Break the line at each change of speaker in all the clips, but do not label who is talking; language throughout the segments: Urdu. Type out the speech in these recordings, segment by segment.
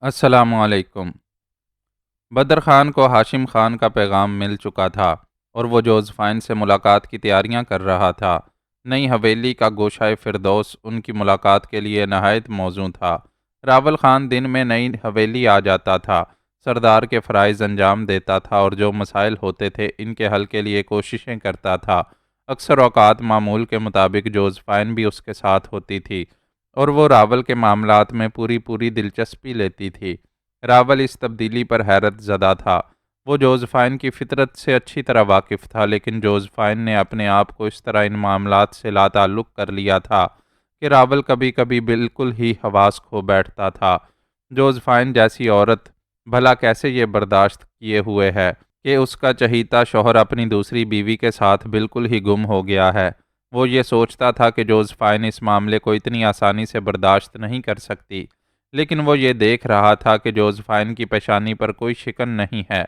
السلام علیکم۔ بدر خان کو ہاشم خان کا پیغام مل چکا تھا اور وہ جوزفائن سے ملاقات کی تیاریاں کر رہا تھا۔ نئی حویلی کا گوشہ فردوس ان کی ملاقات کے لیے نہایت موزوں تھا۔ راول خان دن میں نئی حویلی آ جاتا تھا، سردار کے فرائض انجام دیتا تھا اور جو مسائل ہوتے تھے ان کے حل کے لیے کوششیں کرتا تھا۔ اکثر اوقات معمول کے مطابق جوزفائن بھی اس کے ساتھ ہوتی تھی اور وہ راول کے معاملات میں پوری دلچسپی لیتی تھی۔ راول اس تبدیلی پر حیرت زدہ تھا۔ وہ جوزفائن کی فطرت سے اچھی طرح واقف تھا، لیکن جوزفائن نے اپنے آپ کو اس طرح ان معاملات سے لا تعلق کر لیا تھا کہ راول کبھی کبھی بالکل ہی حواس کھو بیٹھتا تھا۔ جوزفائن جیسی عورت بھلا کیسے یہ برداشت کیے ہوئے ہے کہ اس کا چہیتا شوہر اپنی دوسری بیوی کے ساتھ بالکل ہی گم ہو گیا ہے؟ وہ یہ سوچتا تھا کہ جوزفائن اس معاملے کو اتنی آسانی سے برداشت نہیں کر سکتی، لیکن وہ یہ دیکھ رہا تھا کہ جوزفائن کی پیشانی پر کوئی شکن نہیں ہے،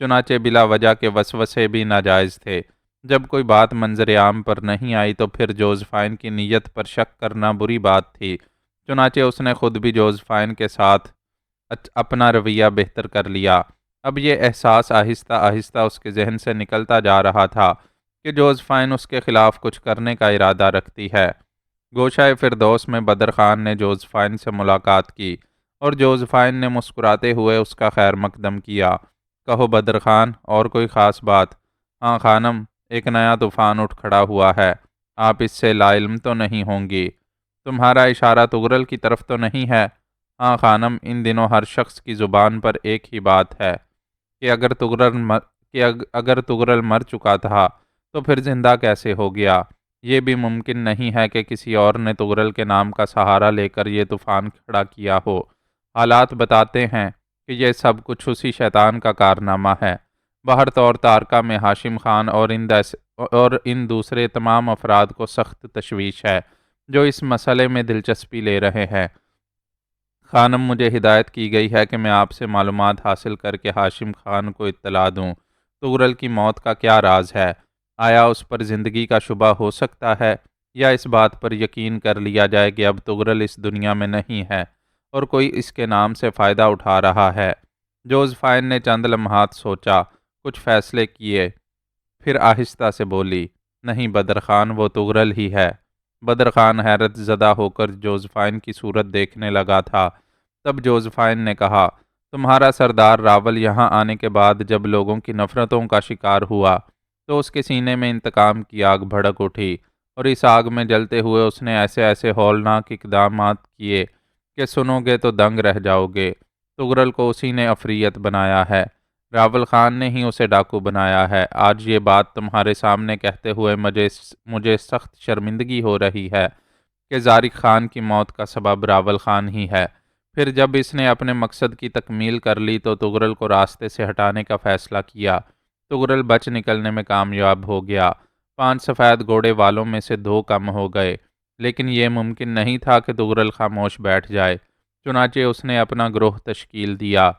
چنانچہ بلا وجہ کے وسوسے بھی ناجائز تھے۔ جب کوئی بات منظر عام پر نہیں آئی تو پھر جوزفائن کی نیت پر شک کرنا بری بات تھی، چنانچہ اس نے خود بھی جوزفائن کے ساتھ اپنا رویہ بہتر کر لیا۔ اب یہ احساس آہستہ آہستہ اس کے ذہن سے نکلتا جا رہا تھا کہ جوزفائن اس کے خلاف کچھ کرنے کا ارادہ رکھتی ہے۔ گوشہ فردوس میں بدر خان نے جوزفائن سے ملاقات کی اور جوزفائن نے مسکراتے ہوئے اس کا خیر مقدم کیا۔ کہو بدر خان، اور کوئی خاص بات؟ ہاں خانم، ایک نیا طوفان اٹھ کھڑا ہوا ہے، آپ اس سے لا علم تو نہیں ہوں گی؟ تمہارا اشارہ تغرل کی طرف تو نہیں ہے؟ ہاں خانم، ان دنوں ہر شخص کی زبان پر ایک ہی بات ہے کہ اگر تغرل مر چکا تھا تو پھر زندہ کیسے ہو گیا؟ یہ بھی ممکن نہیں ہے کہ کسی اور نے تغرل کے نام کا سہارا لے کر یہ طوفان کھڑا کیا ہو۔ حالات بتاتے ہیں کہ یہ سب کچھ اسی شیطان کا کارنامہ ہے۔ باہر طور تارکہ میں ہاشم خان اور ان دوسرے تمام افراد کو سخت تشویش ہے جو اس مسئلے میں دلچسپی لے رہے ہیں۔ خانم، مجھے ہدایت کی گئی ہے کہ میں آپ سے معلومات حاصل کر کے ہاشم خان کو اطلاع دوں۔ تغرل کی موت کا کیا راز ہے؟ آیا اس پر زندگی کا شبہ ہو سکتا ہے، یا اس بات پر یقین کر لیا جائے کہ اب تغرل اس دنیا میں نہیں ہے اور کوئی اس کے نام سے فائدہ اٹھا رہا ہے؟ جوزفائن نے چند لمحات سوچا، کچھ فیصلے کیے، پھر آہستہ سے بولی، نہیں بدر خان، وہ تغرل ہی ہے۔ بدر خان حیرت زدہ ہو کر جوزفائن کی صورت دیکھنے لگا تھا۔ تب جوزفائن نے کہا، تمہارا سردار راول یہاں آنے کے بعد جب لوگوں کی نفرتوں کا شکار ہوا تو اس کے سینے میں انتقام کی آگ بھڑک اٹھی، اور اس آگ میں جلتے ہوئے اس نے ایسے ہولناک اقدامات کیے کہ سنو گے تو دنگ رہ جاؤ گے۔ تغرل کو اسی نے عفریت بنایا ہے، راول خان نے ہی اسے ڈاکو بنایا ہے۔ آج یہ بات تمہارے سامنے کہتے ہوئے مجھے سخت شرمندگی ہو رہی ہے کہ زارق خان کی موت کا سبب راول خان ہی ہے۔ پھر جب اس نے اپنے مقصد کی تکمیل کر لی تو تغرل کو راستے سے ہٹانے کا فیصلہ کیا۔ تغرل بچ نکلنے میں کامیاب ہو گیا۔ 5 سفید گھوڑے والوں میں سے 2 کم ہو گئے، لیکن یہ ممکن نہیں تھا کہ تغرل خاموش بیٹھ جائے، چنانچہ اس نے اپنا گروہ تشکیل دیا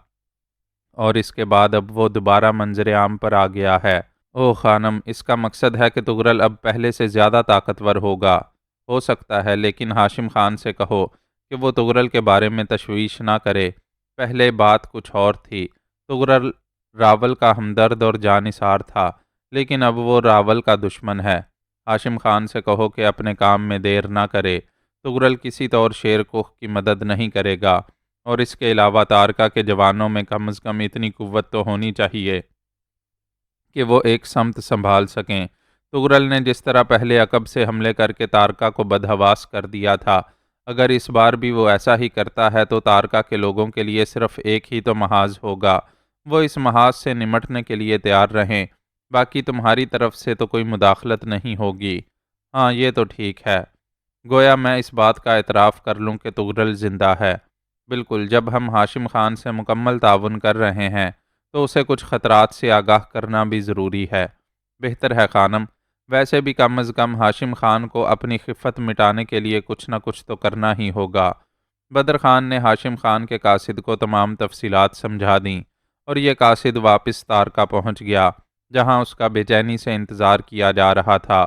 اور اس کے بعد اب وہ دوبارہ منظر عام پر آ گیا ہے۔ او خانم، اس کا مقصد ہے کہ تغرل اب پہلے سے زیادہ طاقتور ہوگا۔ ہو سکتا ہے، لیکن ہاشم خان سے کہو کہ وہ تغرل کے بارے میں تشویش نہ کرے۔ پہلے بات کچھ اور تھی۔ تغرل راول کا ہمدرد اور جانثار تھا، لیکن اب وہ راول کا دشمن ہے۔ ہاشم خان سے کہو کہ اپنے کام میں دیر نہ کرے۔ تغرل کسی طور شیر کوہ کی مدد نہیں کرے گا، اور اس کے علاوہ تارکہ کے جوانوں میں کم از کم اتنی قوت تو ہونی چاہیے کہ وہ ایک سمت سنبھال سکیں۔ تغرل نے جس طرح پہلے عقب سے حملے کر کے تارکہ کو بدحواس کر دیا تھا، اگر اس بار بھی وہ ایسا ہی کرتا ہے تو تارکہ کے لوگوں کے لیے صرف ایک ہی تو محاذ ہوگا۔ وہ اس محاذ سے نمٹنے کے لیے تیار رہیں، باقی تمہاری طرف سے تو کوئی مداخلت نہیں ہوگی۔ ہاں یہ تو ٹھیک ہے، گویا میں اس بات کا اعتراف کر لوں کہ تغرل زندہ ہے۔ بالکل، جب ہم ہاشم خان سے مکمل تعاون کر رہے ہیں تو اسے کچھ خطرات سے آگاہ کرنا بھی ضروری ہے۔ بہتر ہے خانم، ویسے بھی کم از کم ہاشم خان کو اپنی خفت مٹانے کے لیے کچھ نہ کچھ تو کرنا ہی ہوگا۔ بدر خان نے ہاشم خان کے قاصد کو تمام تفصیلات سمجھا دیں، اور یہ قاصد واپس تارکہ پہنچ گیا، جہاں اس کا بے چینی سے انتظار کیا جا رہا تھا۔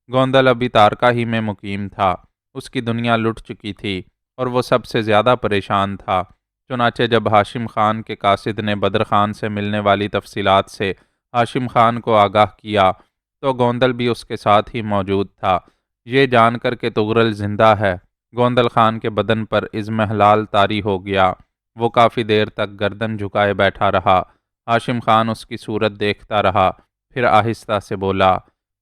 گوندل ابھی تارکہ ہی میں مقیم تھا، اس کی دنیا لٹ چکی تھی اور وہ سب سے زیادہ پریشان تھا۔ چنانچہ جب ہاشم خان کے قاصد نے بدر خان سے ملنے والی تفصیلات سے ہاشم خان کو آگاہ کیا تو گوندل بھی اس کے ساتھ ہی موجود تھا۔ یہ جان کر کہ تغرل زندہ ہے، گوندل خان کے بدن پر اضمحلال طاری ہو گیا۔ وہ کافی دیر تک گردن جھکائے بیٹھا رہا۔ ہاشم خان اس کی صورت دیکھتا رہا، پھر آہستہ سے بولا،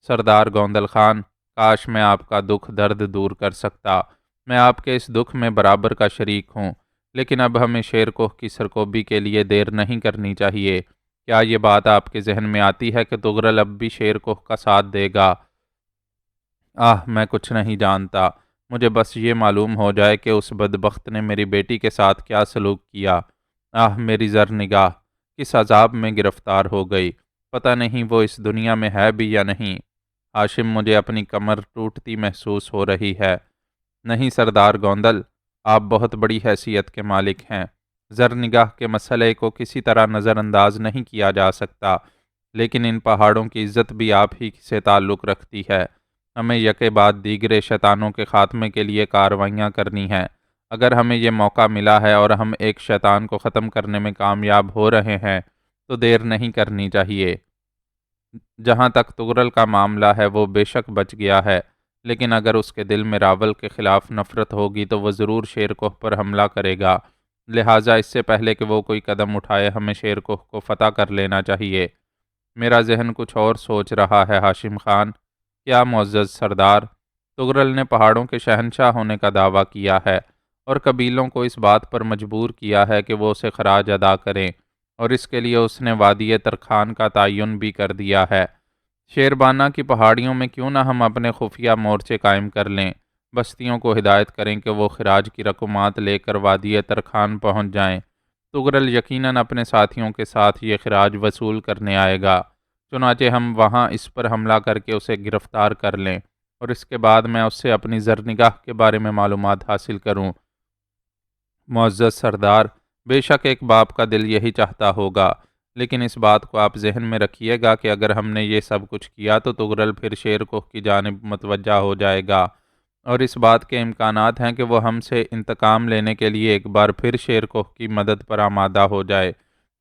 سردار گوندل خان، کاش میں آپ کا دکھ درد دور کر سکتا۔ میں آپ کے اس دکھ میں برابر کا شریک ہوں، لیکن اب ہمیں شیر کوہ کی سرکوبی کے لیے دیر نہیں کرنی چاہیے۔ کیا یہ بات آپ کے ذہن میں آتی ہے کہ تغرل اب بھی شیر کوہ کا ساتھ دے گا؟ میں کچھ نہیں جانتا، مجھے بس یہ معلوم ہو جائے کہ اس بدبخت نے میری بیٹی کے ساتھ کیا سلوک کیا۔ میری زر نگاہ کس عذاب میں گرفتار ہو گئی، پتہ نہیں وہ اس دنیا میں ہے بھی یا نہیں۔ ہاشم، مجھے اپنی کمر ٹوٹتی محسوس ہو رہی ہے۔ نہیں سردار گوندل، آپ بہت بڑی حیثیت کے مالک ہیں، زر نگاہ کے مسئلے کو کسی طرح نظر انداز نہیں کیا جا سکتا، لیکن ان پہاڑوں کی عزت بھی آپ ہی سے تعلق رکھتی ہے۔ ہمیں یکے بعد دیگرے شیطانوں کے خاتمے کے لیے کارروائیاں کرنی ہیں۔ اگر ہمیں یہ موقع ملا ہے اور ہم ایک شیطان کو ختم کرنے میں کامیاب ہو رہے ہیں تو دیر نہیں کرنی چاہیے۔ جہاں تک تغرل کا معاملہ ہے وہ بے شک بچ گیا ہے، لیکن اگر اس کے دل میں راول کے خلاف نفرت ہوگی تو وہ ضرور شیر کوہ پر حملہ کرے گا، لہٰذا اس سے پہلے کہ وہ کوئی قدم اٹھائے ہمیں شیر کوہ کو فتح کر لینا چاہیے۔ میرا ذہن کچھ اور سوچ رہا ہے ہاشم خان۔ کیا معزز سردار؟ تغرل نے پہاڑوں کے شہنشاہ ہونے کا دعویٰ کیا ہے اور قبیلوں کو اس بات پر مجبور کیا ہے کہ وہ اسے خراج ادا کریں، اور اس کے لیے اس نے وادی ترکھان کا تعین بھی کر دیا ہے۔ شیربانہ کی پہاڑیوں میں کیوں نہ ہم اپنے خفیہ مورچے قائم کر لیں، بستیوں کو ہدایت کریں کہ وہ خراج کی رقومات لے کر وادی ترکھان پہنچ جائیں۔ تغرل یقیناً اپنے ساتھیوں کے ساتھ یہ خراج وصول کرنے آئے گا، چنانچہ ہم وہاں اس پر حملہ کر کے اسے گرفتار کر لیں اور اس کے بعد میں اس سے اپنی زرنگاہ کے بارے میں معلومات حاصل کروں۔ معزز سردار، بے شک ایک باپ کا دل یہی چاہتا ہوگا، لیکن اس بات کو آپ ذہن میں رکھیے گا کہ اگر ہم نے یہ سب کچھ کیا تو تغرل پھر شیر کوہ کی جانب متوجہ ہو جائے گا، اور اس بات کے امکانات ہیں کہ وہ ہم سے انتقام لینے کے لیے ایک بار پھر شیر کوہ کی مدد پر آمادہ ہو جائے،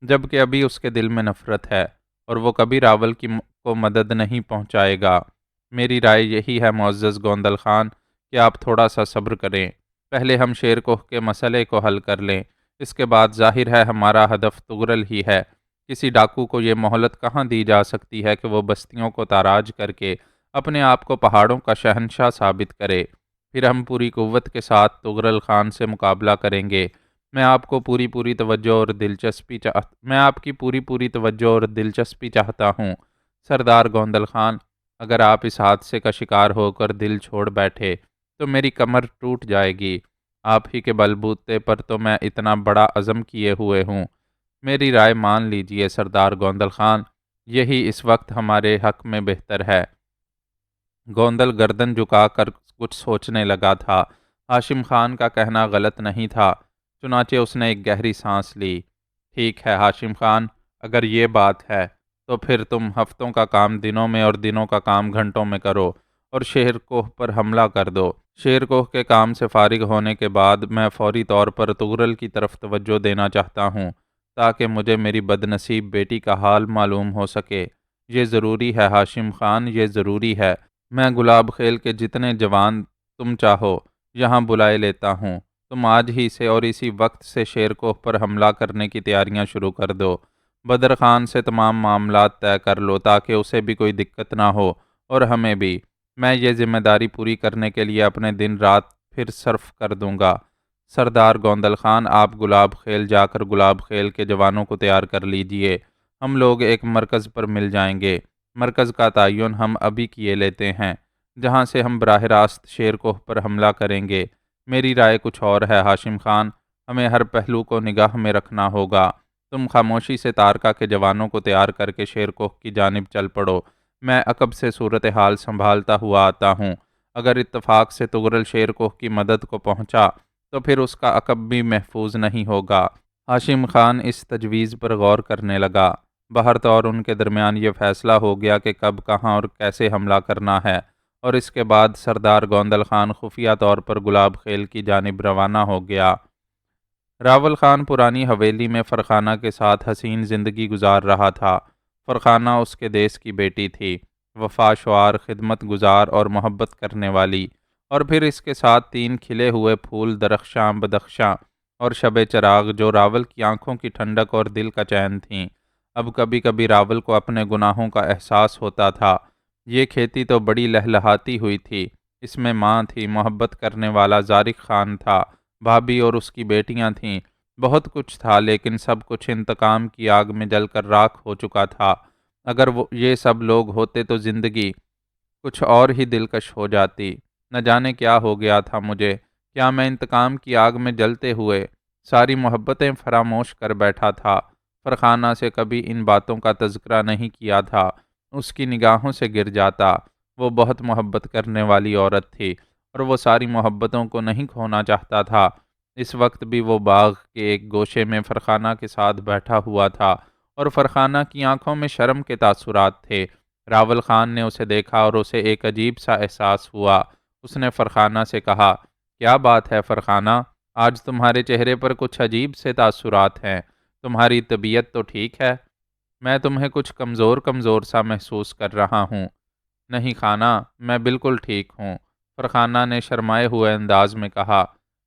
جبکہ ابھی اس کے دل میں نفرت ہے اور وہ کبھی راول کو مدد نہیں پہنچائے گا۔ میری رائے یہی ہے معزز گوندل خان کہ آپ تھوڑا سا صبر کریں، پہلے ہم شیر کوہ کے مسئلے کو حل کر لیں، اس کے بعد ظاہر ہے ہمارا ہدف تغرل ہی ہے۔ کسی ڈاکو کو یہ مہلت کہاں دی جا سکتی ہے کہ وہ بستیوں کو تاراج کر کے اپنے آپ کو پہاڑوں کا شہنشاہ ثابت کرے، پھر ہم پوری قوت کے ساتھ تغرل خان سے مقابلہ کریں گے۔ میں آپ کی پوری توجہ اور دلچسپی چاہتا ہوں سردار گوندل خان۔ اگر آپ اس حادثے کا شکار ہو کر دل چھوڑ بیٹھے تو میری کمر ٹوٹ جائے گی۔ آپ ہی کے بلبوتے پر تو میں اتنا بڑا عزم کیے ہوئے ہوں۔ میری رائے مان لیجئے سردار گوندل خان، یہی اس وقت ہمارے حق میں بہتر ہے۔ گوندل گردن جھکا کر کچھ سوچنے لگا تھا۔ ہاشم خان کا کہنا غلط نہیں تھا، چنانچہ اس نے ایک گہری سانس لی۔ ٹھیک ہے ہاشم خان، اگر یہ بات ہے تو پھر تم ہفتوں کا کام دنوں میں اور دنوں کا کام گھنٹوں میں کرو اور شیر کوہ پر حملہ کر دو۔ شیر کوہ کے کام سے فارغ ہونے کے بعد میں فوری طور پر تغرل کی طرف توجہ دینا چاہتا ہوں تاکہ مجھے میری بد نصیب بیٹی کا حال معلوم ہو سکے۔ یہ ضروری ہے ہاشم خان، یہ ضروری ہے۔ میں گلاب خیل کے جتنے جوان تم چاہو یہاں بلائے لیتا ہوں، تم آج ہی سے اور اسی وقت سے شیر کوہ پر حملہ کرنے کی تیاریاں شروع کر دو۔ بدر خان سے تمام معاملات طے کر لو تاکہ اسے بھی کوئی دقت نہ ہو اور ہمیں بھی۔ میں یہ ذمہ داری پوری کرنے کے لیے اپنے دن رات پھر صرف کر دوں گا۔ سردار گوندل خان، آپ گلاب خیل جا کر گلاب خیل کے جوانوں کو تیار کر لیجئے، ہم لوگ ایک مرکز پر مل جائیں گے۔ مرکز کا تعین ہم ابھی کیے لیتے ہیں، جہاں سے ہم براہ راست شیر کوہ پر حملہ کریں گے۔ میری رائے کچھ اور ہے ہاشم خان، ہمیں ہر پہلو کو نگاہ میں رکھنا ہوگا۔ تم خاموشی سے تارکا کے جوانوں کو تیار کر کے شیر کوہ کی جانب چل پڑو، میں عقب سے صورتحال سنبھالتا ہوا آتا ہوں۔ اگر اتفاق سے تغرل شیر کوہ کی مدد کو پہنچا تو پھر اس کا عقب بھی محفوظ نہیں ہوگا۔ ہاشم خان اس تجویز پر غور کرنے لگا۔ بہرطور ان کے درمیان یہ فیصلہ ہو گیا کہ کب، کہاں اور کیسے حملہ کرنا ہے، اور اس کے بعد سردار گوندل خان خفیہ طور پر گلاب خیل کی جانب روانہ ہو گیا۔ راول خان پرانی حویلی میں فرخانہ کے ساتھ حسین زندگی گزار رہا تھا۔ فرخانہ اس کے دیس کی بیٹی تھی، وفا شعار، خدمت گزار اور محبت کرنے والی، اور پھر اس کے ساتھ 3 کھلے ہوئے پھول، درخشاں، بدخشاں اور شب چراغ، جو راول کی آنکھوں کی ٹھنڈک اور دل کا چین تھیں۔ اب کبھی کبھی راول کو اپنے گناہوں کا احساس ہوتا تھا۔ یہ کھیتی تو بڑی لہلہاتی ہوئی تھی، اس میں ماں تھی، محبت کرنے والا زارق خان تھا، بھابھی اور اس کی بیٹیاں تھیں، بہت کچھ تھا، لیکن سب کچھ انتقام کی آگ میں جل کر راکھ ہو چکا تھا۔ اگر یہ سب لوگ ہوتے تو زندگی کچھ اور ہی دلکش ہو جاتی۔ نہ جانے کیا ہو گیا تھا مجھے، کیا میں انتقام کی آگ میں جلتے ہوئے ساری محبتیں فراموش کر بیٹھا تھا۔ فرخانہ سے کبھی ان باتوں کا تذکرہ نہیں کیا تھا، اس کی نگاہوں سے گر جاتا۔ وہ بہت محبت کرنے والی عورت تھی، اور وہ ساری محبتوں کو نہیں کھونا چاہتا تھا۔ اس وقت بھی وہ باغ کے ایک گوشے میں فرخانہ کے ساتھ بیٹھا ہوا تھا، اور فرخانہ کی آنکھوں میں شرم کے تاثرات تھے۔ راول خان نے اسے دیکھا اور اسے ایک عجیب سا احساس ہوا۔ اس نے فرخانہ سے کہا، کیا بات ہے فرخانہ؟ آج تمہارے چہرے پر کچھ عجیب سے تاثرات ہیں، تمہاری طبیعت تو ٹھیک ہے؟ میں تمہیں کچھ کمزور کمزور سا محسوس کر رہا ہوں۔ نہیں خانہ، میں بالکل ٹھیک ہوں، فرخانہ نے شرمائے ہوئے انداز میں کہا۔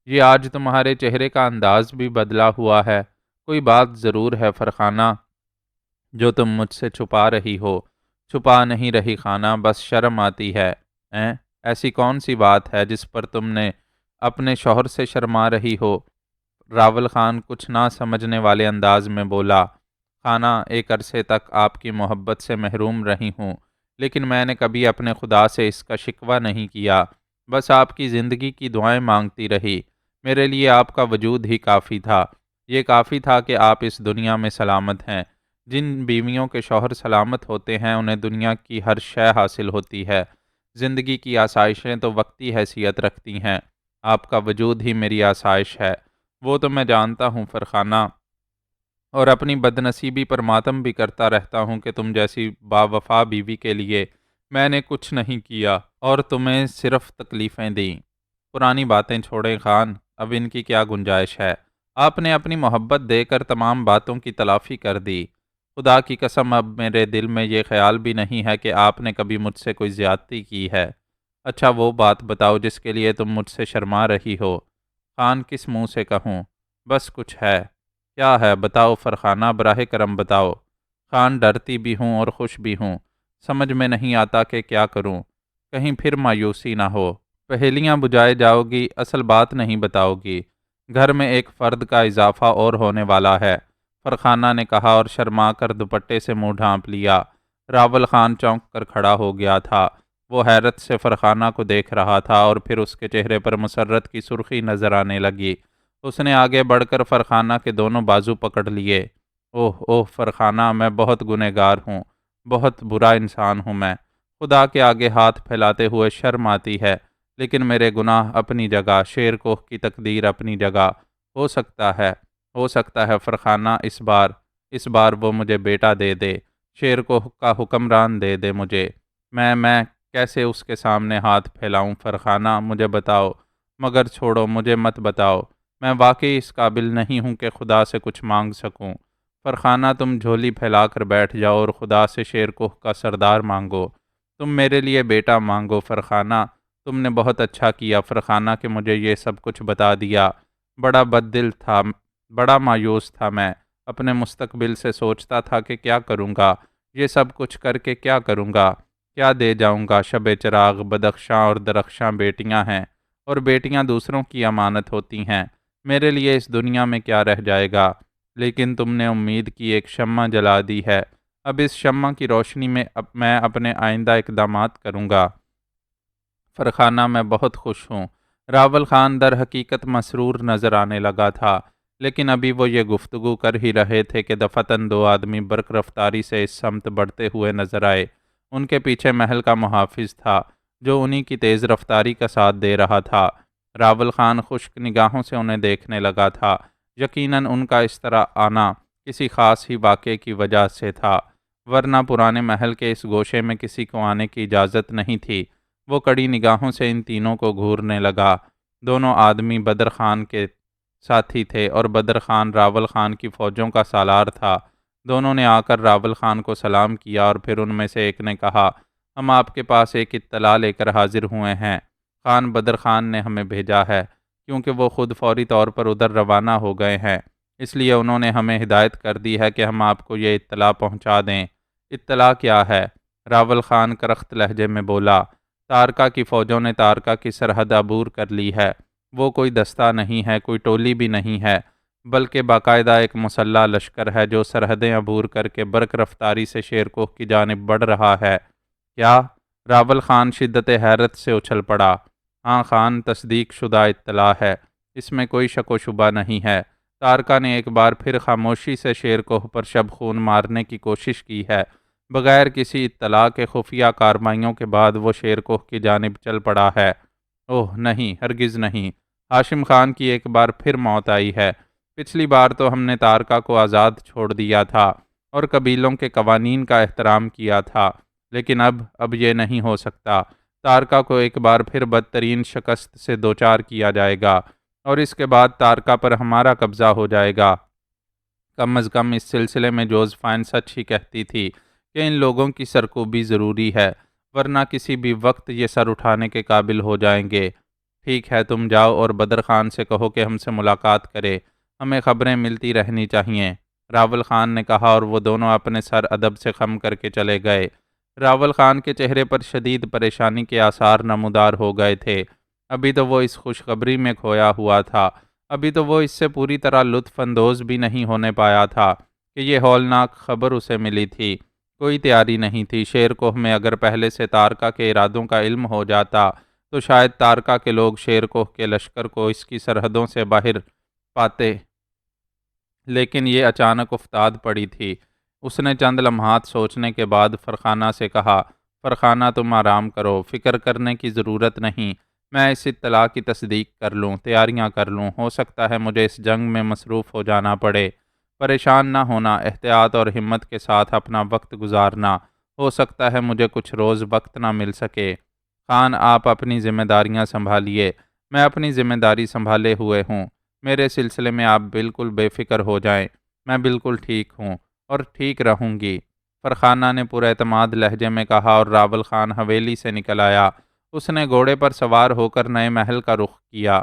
یہ آج تمہارے چہرے کا انداز بھی بدلا ہوا ہے، کوئی بات ضرور ہے فرخانہ جو تم مجھ سے چھپا رہی ہو۔ چھپا نہیں رہی خانہ، بس شرم آتی ہے۔ ایسی کون سی بات ہے جس پر تم نے اپنے شوہر سے شرما رہی ہو؟ راول خان کچھ نہ سمجھنے والے انداز میں بولا، خانہ، ایک عرصے تک آپ کی محبت سے محروم رہی ہوں، لیکن میں نے کبھی اپنے خدا سے اس کا شکوہ نہیں کیا، بس آپ کی زندگی کی دعائیں مانگتی رہی۔ میرے لیے آپ کا وجود ہی کافی تھا، یہ کافی تھا کہ آپ اس دنیا میں سلامت ہیں۔ جن بیویوں کے شوہر سلامت ہوتے ہیں انہیں دنیا کی ہر شے حاصل ہوتی ہے۔ زندگی کی آسائشیں تو وقتی حیثیت رکھتی ہیں، آپ کا وجود ہی میری آسائش ہے۔ وہ تو میں جانتا ہوں فرخانہ، اور اپنی بدنصیبی پر ماتم بھی کرتا رہتا ہوں کہ تم جیسی باوفا بیوی کے لیے میں نے کچھ نہیں کیا اور تمہیں صرف تکلیفیں دیں۔ پرانی باتیں چھوڑیں خان، اب ان کی کیا گنجائش ہے؟ آپ نے اپنی محبت دے کر تمام باتوں کی تلافی کر دی۔ خدا کی قسم، اب میرے دل میں یہ خیال بھی نہیں ہے کہ آپ نے کبھی مجھ سے کوئی زیادتی کی ہے۔ اچھا وہ بات بتاؤ جس کے لیے تم مجھ سے شرما رہی ہو۔ خان، کس منہ سے کہوں؟ بس کچھ ہے۔ کیا ہے؟ بتاؤ فرخانہ، براہ کرم بتاؤ۔ خان، ڈرتی بھی ہوں اور خوش بھی ہوں، سمجھ میں نہیں آتا کہ کیا کروں، کہیں پھر مایوسی نہ ہو، پہیلیاں بجھائے جاؤ گی، اصل بات نہیں بتاؤ گی۔ گھر میں ایک فرد کا اضافہ اور ہونے والا ہے، فرخانہ نے کہا اور شرما کر دوپٹے سے منہ ڈھانپ لیا۔ راول خان چونک کر کھڑا ہو گیا تھا، وہ حیرت سے فرخانہ کو دیکھ رہا تھا، اور پھر اس کے چہرے پر مسرت کی سرخی نظر آنے لگی۔ اس نے آگے بڑھ کر فرخانہ کے دونوں بازو پکڑ لیے۔ اوہ اوہ فرخانہ، میں بہت گنہگار ہوں، بہت برا انسان ہوں میں، خدا کے آگے ہاتھ پھیلاتے ہوئے شرم آتی ہے، لیکن میرے گناہ اپنی جگہ، شیر کوہ کی تقدیر اپنی جگہ۔ ہو سکتا ہے فرخانہ اس بار وہ مجھے بیٹا دے دے، شیر کوہ کا حکمران دے دے مجھے۔ میں کیسے اس کے سامنے ہاتھ پھیلاؤں فرخانہ، مجھے بتاؤ، مگر چھوڑو، مجھے مت بتاؤ، میں واقعی اس قابل نہیں ہوں کہ خدا سے کچھ مانگ سکوں۔ فرخانہ، تم جھولی پھیلا کر بیٹھ جاؤ اور خدا سے شیر کوہ کا سردار مانگو، تم میرے لیے بیٹا مانگو فرخانہ۔ تم نے بہت اچھا کیا فرخانہ کہ مجھے یہ سب کچھ بتا دیا، بڑا بد دل تھا، بڑا مایوس تھا میں، اپنے مستقبل سے سوچتا تھا کہ کیا کروں گا، یہ سب کچھ کر کے کیا کروں گا، کیا دے جاؤں گا۔ شب چراغ، بدخشاں اور درخشاں بیٹیاں ہیں، اور بیٹیاں دوسروں کی امانت ہوتی ہیں، میرے لیے اس دنیا میں کیا رہ جائے گا؟ لیکن تم نے امید کی ایک شمع جلا دی ہے، اب اس شمع کی روشنی میں میں اپنے آئندہ اقدامات کروں گا۔ فرخانہ، میں بہت خوش ہوں۔ راول خان در حقیقت مسرور نظر آنے لگا تھا، لیکن ابھی وہ یہ گفتگو کر ہی رہے تھے کہ دفعتاً 2 آدمی برق رفتاری سے اس سمت بڑھتے ہوئے نظر آئے۔ ان کے پیچھے محل کا محافظ تھا، جو انہی کی تیز رفتاری کا ساتھ دے رہا تھا۔ راول خان خشک نگاہوں سے انہیں دیکھنے لگا تھا، یقیناً ان کا اس طرح آنا کسی خاص ہی واقعے کی وجہ سے تھا، ورنہ پرانے محل کے اس گوشے میں کسی کو آنے کی اجازت نہیں تھی۔ وہ کڑی نگاہوں سے ان تینوں کو گھورنے لگا۔ دونوں آدمی بدر خان کے ساتھی تھے اور بدر خان راول خان کی فوجوں کا سالار تھا۔ دونوں نے آ کر راول خان کو سلام کیا اور پھر ان میں سے ایک نے کہا، ہم آپ کے پاس ایک اطلاع لے کر حاضر ہوئے ہیں۔ خان بدر خان نے ہمیں بھیجا ہے، کیونکہ وہ خود فوری طور پر ادھر روانہ ہو گئے ہیں، اس لیے انہوں نے ہمیں ہدایت کر دی ہے کہ ہم آپ کو یہ اطلاع پہنچا دیں۔ اطلاع کیا ہے؟ راول خان کرخت لہجے میں بولا، تارکا کی فوجوں نے تارکا کی سرحد عبور کر لی ہے۔ وہ کوئی دستہ نہیں ہے، کوئی ٹولی بھی نہیں ہے، بلکہ باقاعدہ ایک مسلح لشکر ہے جو سرحدیں عبور کر کے برق رفتاری سے شیرکوہ کی جانب بڑھ رہا ہے۔ کیا؟ راول خان شدت حیرت سے اچھل پڑا۔ ہاں خان، تصدیق شدہ اطلاع ہے، اس میں کوئی شک و شبہ نہیں ہے۔ تارکا نے ایک بار پھر خاموشی سے شیرکوہ پر شب خون مارنے کی کوشش کی ہے۔ بغیر کسی اطلاع کے خفیہ کارروائیوں کے بعد وہ شیرکوہ کی جانب چل پڑا ہے۔ اوہ نہیں، ہرگز نہیں، ہاشم خان کی ایک بار پھر موت آئی ہے۔ پچھلی بار تو ہم نے تارکا کو آزاد چھوڑ دیا تھا اور قبیلوں کے قوانین کا احترام کیا تھا، لیکن اب یہ نہیں ہو سکتا۔ تارکا کو ایک بار پھر بدترین شکست سے دوچار کیا جائے گا اور اس کے بعد تارکا پر ہمارا قبضہ ہو جائے گا۔ کم از کم اس سلسلے میں جوزفائن سچ ہی کہتی تھی کہ ان لوگوں کی سرکوبی ضروری ہے، ورنہ کسی بھی وقت یہ سر اٹھانے کے قابل ہو جائیں گے۔ ٹھیک ہے، تم جاؤ اور بدر خان سے کہو کہ ہم سے ملاقات کرے، ہمیں خبریں ملتی رہنی چاہیے، راول خان نے کہا، اور وہ دونوں اپنے سر ادب سے خم کر کے چلے گئے۔ راول خان کے چہرے پر شدید پریشانی کے آثار نمودار ہو گئے تھے۔ ابھی تو وہ اس خوشخبری میں کھویا ہوا تھا، ابھی تو وہ اس سے پوری طرح لطف اندوز بھی نہیں ہونے پایا تھا کہ یہ ہولناک خبر اسے ملی تھی۔ کوئی تیاری نہیں تھی۔ شیرکوہ میں اگر پہلے سے تارکا کے ارادوں کا علم ہو جاتا تو شاید تارکا کے لوگ شیرکوہ کے لشکر کو اس کی سرحدوں سے باہر پاتے، لیکن یہ اچانک افتاد پڑی تھی۔ اس نے چند لمحات سوچنے کے بعد فرخانہ سے کہا، فرخانہ تم آرام کرو، فکر کرنے کی ضرورت نہیں، میں اس اطلاع کی تصدیق کر لوں، تیاریاں کر لوں، ہو سکتا ہے مجھے اس جنگ میں مصروف ہو جانا پڑے۔ پریشان نہ ہونا، احتیاط اور ہمت کے ساتھ اپنا وقت گزارنا، ہو سکتا ہے مجھے کچھ روز وقت نہ مل سکے۔ خان، آپ اپنی ذمہ داریاں سنبھالیے، میں اپنی ذمہ داری سنبھالے ہوئے ہوں، میرے سلسلے میں آپ بالکل بے فکر ہو جائیں، میں بالکل ٹھیک ہوں اور ٹھیک رہوں گی، فرخانہ نے پر اعتماد لہجے میں کہا، اور راول خان حویلی سے نکل آیا۔ اس نے گھوڑے پر سوار ہو کر نئے محل کا رخ کیا۔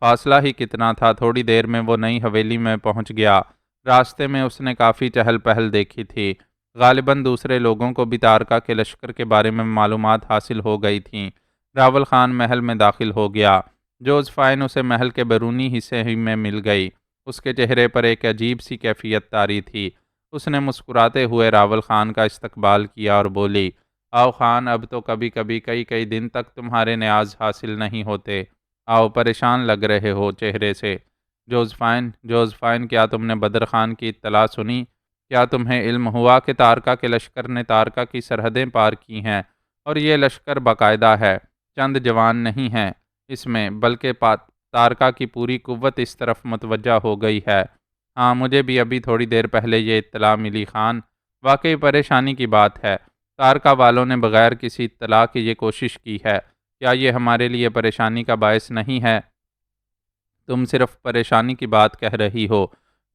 فاصلہ ہی کتنا تھا، تھوڑی دیر میں وہ نئی حویلی میں پہنچ گیا۔ راستے میں اس نے کافی چہل پہل دیکھی تھی، غالباً دوسرے لوگوں کو بھی تارکا کے لشکر کے بارے میں معلومات حاصل ہو گئی تھیں۔ راول خان محل میں داخل ہو گیا۔ جوزفائن اسے محل کے بیرونی حصے ہی میں مل گئی۔ اس کے چہرے پر ایک عجیب سی کیفیت طاری تھی۔ اس نے مسکراتے ہوئے راول خان کا استقبال کیا اور بولی، آؤ خان، اب تو کبھی کبھی کئی دن تک تمہارے نیاز حاصل نہیں ہوتے، آؤ، پریشان لگ رہے ہو چہرے سے۔ جوزفائن، کیا تم نے بدر خان کی اطلاع سنی؟ کیا تمہیں علم ہوا کہ تارکا کے لشکر نے تارکا کی سرحدیں پار کی ہیں، اور یہ لشکر باقاعدہ ہے، چند جوان نہیں ہیں اس میں، بلکہ تارکا کی پوری قوت اس طرف متوجہ ہو گئی ہے؟ ہاں، مجھے بھی ابھی تھوڑی دیر پہلے یہ اطلاع ملی خان، واقعی پریشانی کی بات ہے، تارکا والوں نے بغیر کسی اطلاع کی یہ کوشش کی ہے، کیا یہ ہمارے لیے پریشانی کا باعث نہیں ہے؟ تم صرف پریشانی کی بات کہہ رہی ہو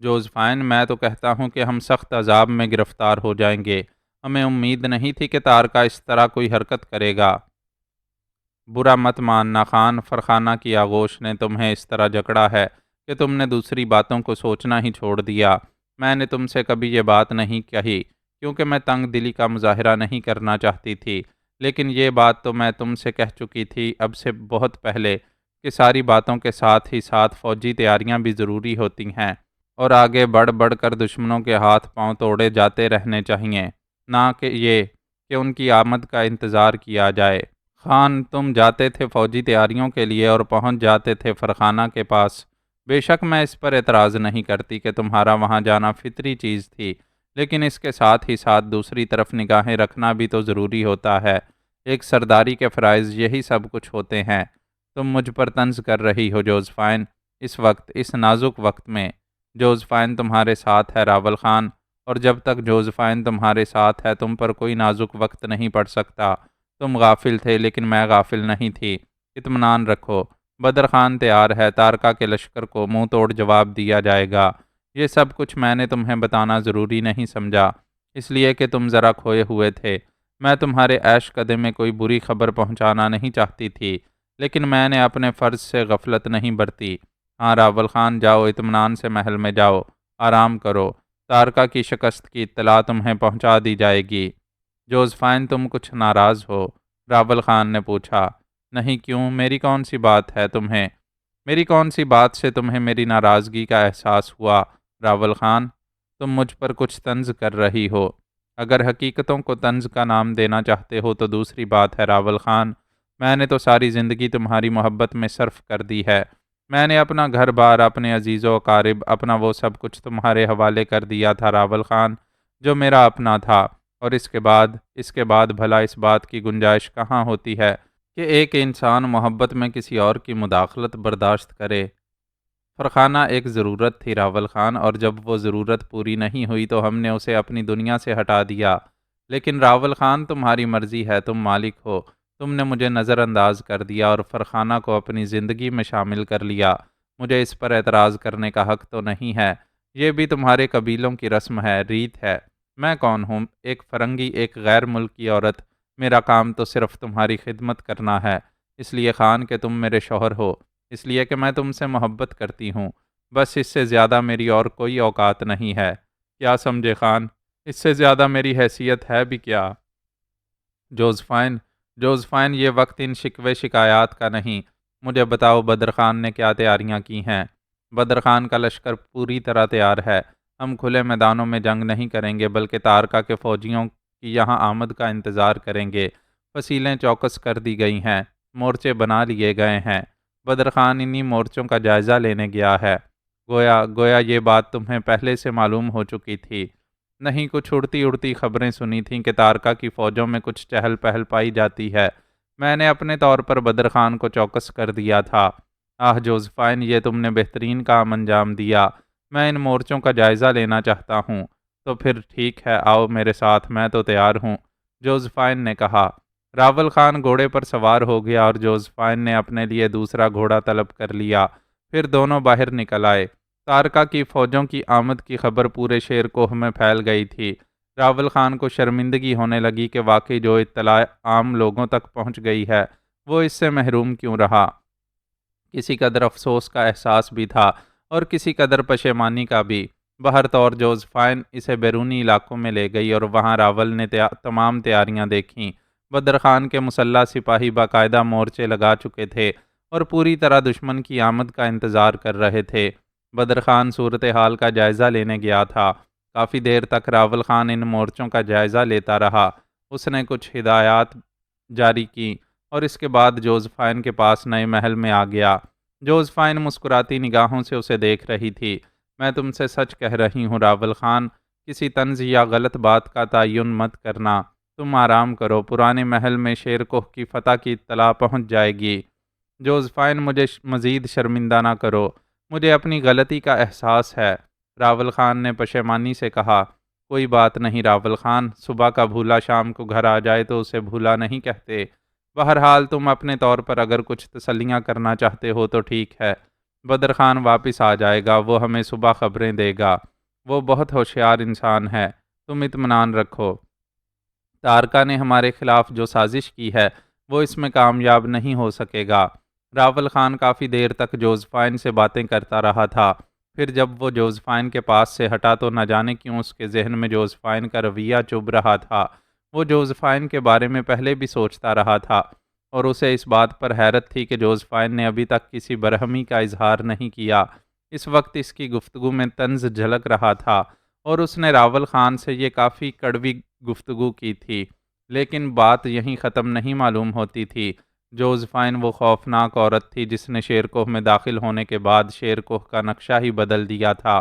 جوزفائن، میں تو کہتا ہوں کہ ہم سخت عذاب میں گرفتار ہو جائیں گے، ہمیں امید نہیں تھی کہ تارکا اس طرح کوئی حرکت کرے گا۔ برا مت ماننا خان، فرخانہ کی آغوش نے تمہیں اس طرح جکڑا ہے کہ تم نے دوسری باتوں کو سوچنا ہی چھوڑ دیا۔ میں نے تم سے کبھی یہ بات نہیں کہی کیونکہ میں تنگ دلی کا مظاہرہ نہیں کرنا چاہتی تھی، لیکن یہ بات تو میں تم سے کہہ چکی تھی اب سے بہت پہلے کہ ساری باتوں کے ساتھ ہی ساتھ فوجی تیاریاں بھی ضروری ہوتی ہیں، اور آگے بڑھ کر دشمنوں کے ہاتھ پاؤں توڑے جاتے رہنے چاہیے، نہ کہ یہ کہ ان کی آمد کا انتظار کیا جائے۔ خان، تم جاتے تھے فوجی تیاریوں کے لیے اور پہنچ جاتے تھے فرخانہ کے پاس، بے شک میں اس پر اعتراض نہیں کرتی کہ تمہارا وہاں جانا فطری چیز تھی، لیکن اس کے ساتھ ہی ساتھ دوسری طرف نگاہیں رکھنا بھی تو ضروری ہوتا ہے، ایک سرداری کے فرائض یہی سب کچھ ہوتے ہیں۔ تم مجھ پر طنز کر رہی ہو جوزفائن، اس وقت، اس نازک وقت میں جوزفائن تمہارے ساتھ ہے راول خان، اور جب تک جوزفائن تمہارے ساتھ ہے تم پر کوئی نازک وقت نہیں پڑ سکتا۔ تم غافل تھے لیکن میں غافل نہیں تھی، اطمینان رکھو، بدر خان تیار ہے، تارکا کے لشکر کو منہ توڑ جواب دیا جائے گا۔ یہ سب کچھ میں نے تمہیں بتانا ضروری نہیں سمجھا، اس لیے کہ تم ذرا کھوئے ہوئے تھے۔ میں تمہارے عیش قدے میں کوئی بری خبر پہنچانا نہیں چاہتی تھی، لیکن میں نے اپنے فرض سے غفلت نہیں برتی۔ ہاں راول خان، جاؤ، اطمینان سے محل میں جاؤ، آرام کرو۔ تارکا کی شکست کی اطلاع تمہیں پہنچا دی جائے گی۔ جوزفائن، تم کچھ ناراض ہو؟ راول خان نے پوچھا۔ نہیں، کیوں؟ میری کون سی بات ہے تمہیں؟ میری کون سی بات سے تمہیں میری ناراضگی کا احساس ہوا راول خان؟ تم مجھ پر کچھ طنز کر رہی ہو۔ اگر حقیقتوں کو طنز کا نام دینا چاہتے ہو تو دوسری بات ہے راول خان، میں نے تو ساری زندگی تمہاری محبت میں صرف کر دی ہے۔ میں نے اپنا گھر بار، اپنے عزیز و اقارب، اپنا وہ سب کچھ تمہارے حوالے کر دیا تھا راول خان، جو میرا اپنا تھا۔ اور اس کے بعد بھلا اس بات کی گنجائش کہاں ہوتی ہے کہ ایک انسان محبت میں کسی اور کی مداخلت برداشت کرے؟ فرخانہ ایک ضرورت تھی راول خان، اور جب وہ ضرورت پوری نہیں ہوئی تو ہم نے اسے اپنی دنیا سے ہٹا دیا۔ لیکن راول خان، تمہاری مرضی ہے، تم مالک ہو۔ تم نے مجھے نظر انداز کر دیا اور فرخانہ کو اپنی زندگی میں شامل کر لیا۔ مجھے اس پر اعتراض کرنے کا حق تو نہیں ہے، یہ بھی تمہارے قبیلوں کی رسم ہے، ریت ہے۔ میں کون ہوں؟ ایک فرنگی، ایک غیر ملکی عورت۔ میرا کام تو صرف تمہاری خدمت کرنا ہے، اس لیے خان کہ تم میرے شوہر ہو، اس لیے کہ میں تم سے محبت کرتی ہوں، بس اس سے زیادہ میری اور کوئی اوقات نہیں ہے۔ کیا سمجھے خان؟ اس سے زیادہ میری حیثیت ہے بھی کیا؟ جوزفائن، یہ وقت ان شکوے شکایات کا نہیں۔ مجھے بتاؤ، بدر خان نے کیا تیاریاں کی ہیں؟ بدر خان کا لشکر پوری طرح تیار ہے۔ ہم کھلے میدانوں میں جنگ نہیں کریں گے، بلکہ تارکا کے فوجیوں کی یہاں آمد کا انتظار کریں گے۔ فصیلیں چوکس کر دی گئی ہیں، مورچے بنا لیے گئے ہیں۔ بدر خان انہی مورچوں کا جائزہ لینے گیا ہے۔ گویا یہ بات تمہیں پہلے سے معلوم ہو چکی تھی۔ نہیں، کچھ اڑتی اڑتی خبریں سنی تھیں کہ تارکا کی فوجوں میں کچھ چہل پہل پائی جاتی ہے۔ میں نے اپنے طور پر بدر خان کو چوکس کر دیا تھا۔ جوزفائن، یہ تم نے بہترین کام انجام دیا۔ میں ان مورچوں کا جائزہ لینا چاہتا ہوں۔ تو پھر ٹھیک ہے، آؤ میرے ساتھ، میں تو تیار ہوں، جوزفائن نے کہا۔ راول خان گھوڑے پر سوار ہو گیا اور جوزفائن نے اپنے لیے دوسرا گھوڑا طلب کر لیا۔ پھر دونوں باہر نکل آئے۔ تارکا کی فوجوں کی آمد کی خبر پورے شیر کوہ میں پھیل گئی تھی۔ راول خان کو شرمندگی ہونے لگی کہ واقعی جو اطلاع عام لوگوں تک پہنچ گئی ہے وہ اس سے محروم کیوں رہا۔ کسی قدر افسوس کا احساس بھی تھا اور کسی قدر پشیمانی کا بھی۔ بہر طور جوزفائن اسے بیرونی علاقوں میں لے گئی اور وہاں راول نے تمام تیاریاں دیکھیں۔ بدر خان کے مسلح سپاہی باقاعدہ مورچے لگا چکے تھے اور پوری طرح دشمن کی آمد کا انتظار کر رہے تھے۔ بدر خان صورتحال کا جائزہ لینے گیا تھا۔ کافی دیر تک راول خان ان مورچوں کا جائزہ لیتا رہا۔ اس نے کچھ ہدایات جاری کی اور اس کے بعد جوزفائن کے پاس نئے محل میں آ گیا۔ جوزفائن مسکراتی نگاہوں سے اسے دیکھ رہی تھی۔ میں تم سے سچ کہہ رہی ہوں راول خان، کسی طنز یا غلط بات کا تعین مت کرنا۔ تم آرام کرو، پرانے محل میں شیر کوہ کی فتح کی اطلاع پہنچ جائے گی۔ جوزفائن، مجھے مزید شرمندہ نہ کرو، مجھے اپنی غلطی کا احساس ہے، راول خان نے پشیمانی سے کہا۔ کوئی بات نہیں راول خان، صبح کا بھولا شام کو گھر آ جائے تو اسے بھولا نہیں کہتے۔ بہرحال تم اپنے طور پر اگر کچھ تسلیاں کرنا چاہتے ہو تو ٹھیک ہے۔ بدر خان واپس آ جائے گا، وہ ہمیں صبح خبریں دے گا۔ وہ بہت ہوشیار انسان ہے، تم اطمینان رکھو۔ تارکا نے ہمارے خلاف جو سازش کی ہے وہ اس میں کامیاب نہیں ہو سکے گا۔ راول خان کافی دیر تک جوزفائن سے باتیں کرتا رہا تھا۔ پھر جب وہ جوزفائن کے پاس سے ہٹا تو نہ جانے کیوں اس کے ذہن میں جوزفائن کا رویہ چبھ رہا تھا۔ وہ جوزفائن کے بارے میں پہلے بھی سوچتا رہا تھا اور اسے اس بات پر حیرت تھی کہ جوزفائن نے ابھی تک کسی برہمی کا اظہار نہیں کیا۔ اس وقت اس کی گفتگو میں طنز جھلک رہا تھا اور اس نے راول خان سے یہ کافی کڑوی گفتگو کی تھی، لیکن بات یہیں ختم نہیں معلوم ہوتی تھی۔ جوزفائن وہ خوفناک عورت تھی جس نے شیر کوہ میں داخل ہونے کے بعد شیر کوہ کا نقشہ ہی بدل دیا تھا۔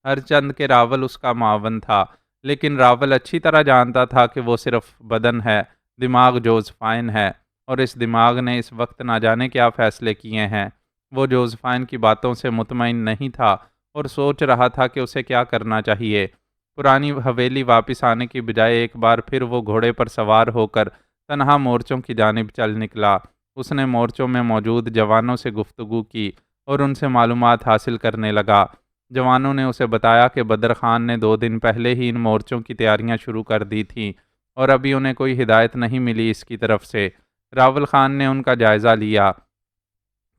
ہر چند کہ راول اس کا معاون تھا، لیکن راول اچھی طرح جانتا تھا کہ وہ صرف بدن ہے، دماغ جوزفائن ہے، اور اس دماغ نے اس وقت نہ جانے کیا فیصلے کیے ہیں۔ وہ جوزفائن کی باتوں سے مطمئن نہیں تھا اور سوچ رہا تھا کہ اسے کیا کرنا چاہیے۔ پرانی حویلی واپس آنے کی بجائے ایک بار پھر وہ گھوڑے پر سوار ہو کر تنہا مورچوں کی جانب چل نکلا۔ اس نے مورچوں میں موجود جوانوں سے گفتگو کی اور ان سے معلومات حاصل کرنے لگا۔ جوانوں نے اسے بتایا کہ بدر خان نے 2 دن پہلے ہی ان مورچوں کی تیاریاں شروع کر دی تھیں اور ابھی انہیں کوئی ہدایت نہیں ملی اس کی طرف سے۔ راول خان نے ان کا جائزہ لیا،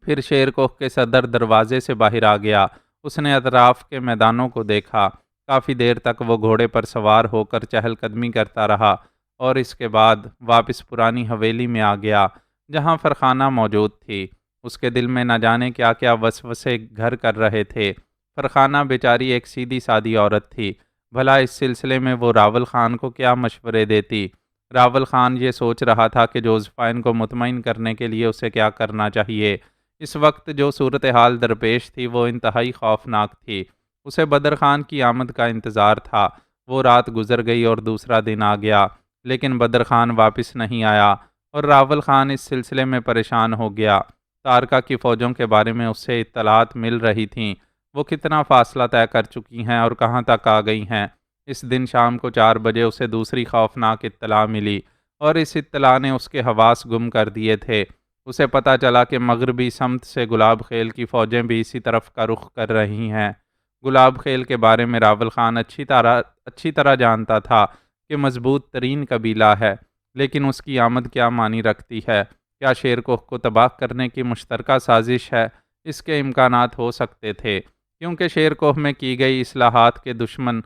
پھر شیر کوہ کے صدر دروازے سے باہر آ گیا۔ اس نے اطراف کے میدانوں کو دیکھا۔ کافی دیر تک وہ گھوڑے پر سوار ہو کر چہل قدمی کرتا رہا اور اس کے بعد واپس پرانی حویلی میں آ گیا جہاں فرخانہ موجود تھی۔ اس کے دل میں نہ جانے کیا کیا وسوسے گھر کر رہے تھے۔ فرخانہ بیچاری ایک سیدھی سادی عورت تھی، بھلا اس سلسلے میں وہ راول خان کو کیا مشورے دیتی؟ راول خان یہ سوچ رہا تھا کہ جوزفائن کو مطمئن کرنے کے لیے اسے کیا کرنا چاہیے۔ اس وقت جو صورتحال درپیش تھی وہ انتہائی خوفناک تھی۔ اسے بدر خان کی آمد کا انتظار تھا۔ وہ رات گزر گئی اور دوسرا دن آ گیا، لیکن بدر خان واپس نہیں آیا اور راول خان اس سلسلے میں پریشان ہو گیا۔ تارکا کی فوجوں کے بارے میں اس سے اطلاعات مل رہی تھیں، وہ کتنا فاصلہ طے کر چکی ہیں اور کہاں تک آ گئی ہیں۔ اس دن شام کو 4 بجے اسے دوسری خوفناک اطلاع ملی اور اس اطلاع نے اس کے حواس گم کر دیے تھے۔ اسے پتہ چلا کہ مغربی سمت سے گلاب خیل کی فوجیں بھی اسی طرف کا رخ کر رہی ہیں۔ گلاب خیل کے بارے میں راول خان اچھی طرح جانتا تھا کہ مضبوط ترین قبیلہ ہے، لیکن اس کی آمد کیا معنی رکھتی ہے؟ کیا شیر کوہ کو تباہ کرنے کی مشترکہ سازش ہے؟ اس کے امکانات ہو سکتے تھے، کیونکہ شیر کوہ میں کی گئی اصلاحات کے دشمن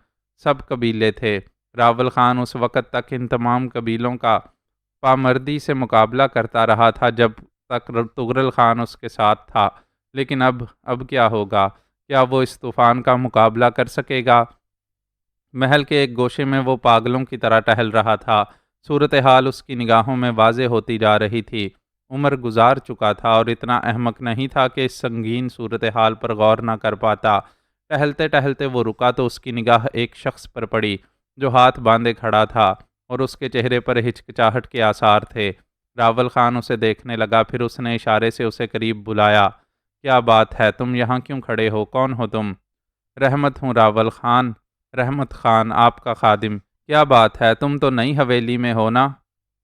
سب قبیلے تھے۔ راول خان اس وقت تک ان تمام قبیلوں کا پامردی سے مقابلہ کرتا رہا تھا جب تک تغرل خان اس کے ساتھ تھا، لیکن اب کیا ہوگا؟ کیا وہ اس طوفان کا مقابلہ کر سکے گا؟ محل کے ایک گوشے میں وہ پاگلوں کی طرح ٹہل رہا تھا۔ صورتحال اس کی نگاہوں میں واضح ہوتی جا رہی تھی۔ عمر گزار چکا تھا اور اتنا احمق نہیں تھا کہ اس سنگین صورتحال پر غور نہ کر پاتا۔ ٹہلتے ٹہلتے وہ رکا تو اس کی نگاہ ایک شخص پر پڑی جو ہاتھ باندھے کھڑا تھا اور اس کے چہرے پر ہچکچاہٹ کے آثار تھے۔ راول خان اسے دیکھنے لگا، پھر اس نے اشارے سے اسے قریب بلایا۔ کیا بات ہے؟ تم یہاں کیوں کھڑے ہو؟ کون ہو تم؟ رحمت ہوں راول خان، رحمت خان آپ کا خادم۔ کیا بات ہے؟ تم تو نئی حویلی میں ہو نا؟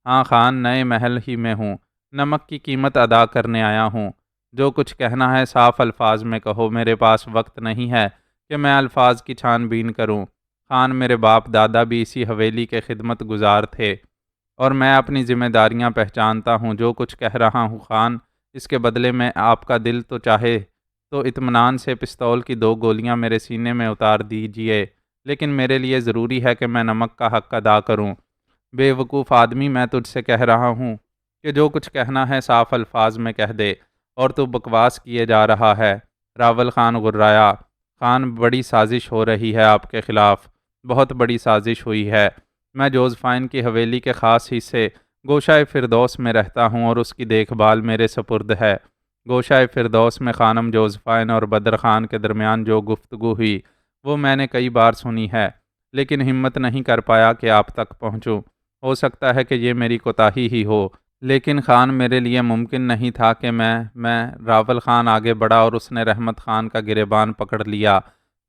ہاں خان، نئے محل ہی میں ہوں، نمک کی قیمت ادا کرنے آیا ہوں۔ جو کچھ کہنا ہے صاف الفاظ میں کہو، میرے پاس وقت نہیں ہے کہ میں الفاظ کی چھان بین کروں۔ خان، میرے باپ دادا بھی اسی حویلی کے خدمت گزار تھے اور میں اپنی ذمہ داریاں پہچانتا ہوں۔ جو کچھ کہہ رہا ہوں خان، اس کے بدلے میں آپ کا دل تو چاہے تو اطمینان سے پستول کی 2 گولیاں میرے سینے میں اتار دیجئے، لیکن میرے لیے ضروری ہے کہ میں نمک کا حق ادا کروں۔ بے وقوف آدمی، میں تجھ سے کہہ رہا ہوں کہ جو کچھ کہنا ہے صاف الفاظ میں کہہ دے، اور تو بکواس کیے جا رہا ہے۔ راول خان غرایا۔ خان، بڑی سازش ہو رہی ہے آپ کے خلاف، بہت بڑی سازش ہوئی ہے۔ میں جوزفائن کی حویلی کے خاص حصے گوشہ فردوس میں رہتا ہوں اور اس کی دیکھ بھال میرے سپرد ہے۔ گوشہ فردوس میں خانم جوزفائن اور بدر خان کے درمیان جو گفتگو ہوئی وہ میں نے کئی بار سنی ہے، لیکن ہمت نہیں کر پایا کہ آپ تک پہنچوں۔ ہو سکتا ہے کہ یہ میری کوتاہی ہی ہو، لیکن خان میرے لیے ممکن نہیں تھا کہ میں راول خان آگے بڑھا اور اس نے رحمت خان کا گریبان پکڑ لیا۔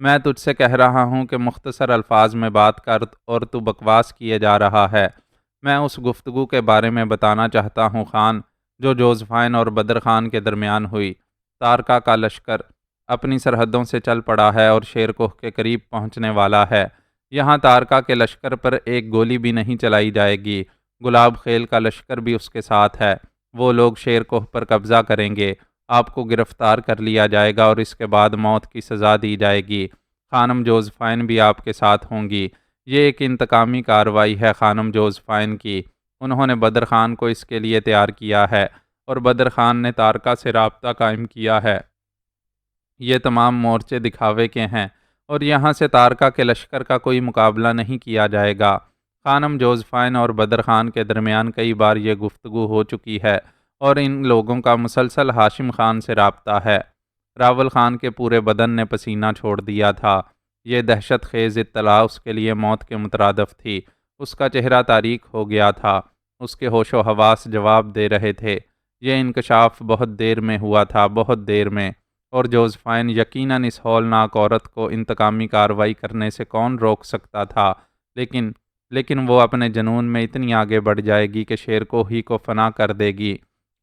میں تجھ سے کہہ رہا ہوں کہ مختصر الفاظ میں بات کر اور تو بکواس کیے جا رہا ہے۔ میں اس گفتگو کے بارے میں بتانا چاہتا ہوں خان، جو جوزفائن اور بدر خان کے درمیان ہوئی۔ تارکا کا لشکر اپنی سرحدوں سے چل پڑا ہے اور شیر کوہ کے قریب پہنچنے والا ہے۔ یہاں تارکا کے لشکر پر ایک گولی بھی نہیں چلائی جائے گی۔ گلاب خیل کا لشکر بھی اس کے ساتھ ہے۔ وہ لوگ شیر کوہ پر قبضہ کریں گے، آپ کو گرفتار کر لیا جائے گا اور اس کے بعد موت کی سزا دی جائے گی۔ خانم جوزفائن بھی آپ کے ساتھ ہوں گی۔ یہ ایک انتقامی کارروائی ہے خانم جوزفائن کی۔ انہوں نے بدر خان کو اس کے لیے تیار کیا ہے اور بدر خان نے تارکا سے رابطہ قائم کیا ہے۔ یہ تمام مورچے دکھاوے کے ہیں اور یہاں سے تارکا کے لشکر کا کوئی مقابلہ نہیں کیا جائے گا۔ خانم جوزفائن اور بدر خان کے درمیان کئی بار یہ گفتگو ہو چکی ہے اور ان لوگوں کا مسلسل ہاشم خان سے رابطہ ہے۔ راول خان کے پورے بدن نے پسینہ چھوڑ دیا تھا۔ یہ دہشت خیز اطلاع اس کے لیے موت کے مترادف تھی۔ اس کا چہرہ تاریک ہو گیا تھا، اس کے ہوش و حواس جواب دے رہے تھے۔ یہ انکشاف بہت دیر میں ہوا تھا، بہت دیر میں، اور جوزفائن یقیناً اس ہولناک عورت کو انتقامی کارروائی کرنے سے کون روک سکتا تھا، لیکن وہ اپنے جنون میں اتنی آگے بڑھ جائے گی کہ شیر کوہ ہی کو فنا کر دے گی۔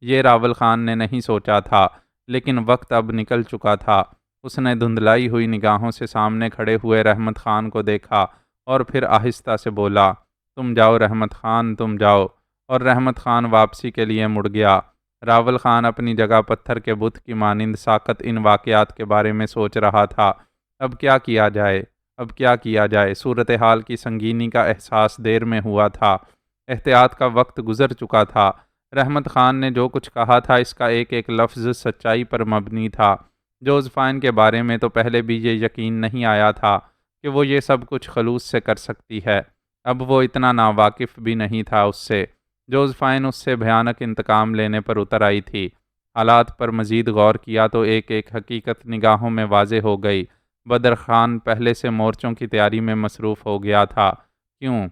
یہ راول خان نے نہیں سوچا تھا، لیکن وقت اب نکل چکا تھا۔ اس نے دھندلائی ہوئی نگاہوں سے سامنے کھڑے ہوئے رحمت خان کو دیکھا اور پھر آہستہ سے بولا، تم جاؤ رحمت خان، تم جاؤ۔ اور رحمت خان واپسی کے لیے مڑ گیا۔ راول خان اپنی جگہ پتھر کے بت کی مانند ساکت ان واقعات کے بارے میں سوچ رہا تھا۔ اب کیا کیا جائے؟ اب کیا کیا جائے؟ صورتحال کی سنگینی کا احساس دیر میں ہوا تھا۔ احتیاط کا وقت گزر چکا تھا۔ رحمت خان نے جو کچھ کہا تھا اس کا ایک ایک لفظ سچائی پر مبنی تھا۔ جوزفائن کے بارے میں تو پہلے بھی یہ یقین نہیں آیا تھا کہ وہ یہ سب کچھ خلوص سے کر سکتی ہے۔ اب وہ اتنا ناواقف بھی نہیں تھا اس سے۔ جوزفائن اس سے بھیانک انتقام لینے پر اتر آئی تھی۔ حالات پر مزید غور کیا تو ایک ایک حقیقت نگاہوں میں واضح ہو گئی۔ بدر خان پہلے سے مورچوں کی تیاری میں مصروف ہو گیا تھا۔ کیوں؟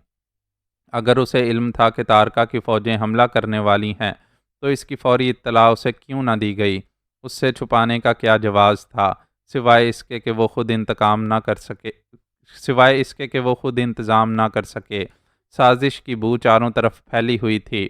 اگر اسے علم تھا کہ تارکا کی فوجیں حملہ کرنے والی ہیں تو اس کی فوری اطلاع اسے کیوں نہ دی گئی؟ اس سے چھپانے کا کیا جواز تھا، سوائے اس کے کہ وہ خود انتظام نہ کر سکے۔ سازش کی بو چاروں طرف پھیلی ہوئی تھی۔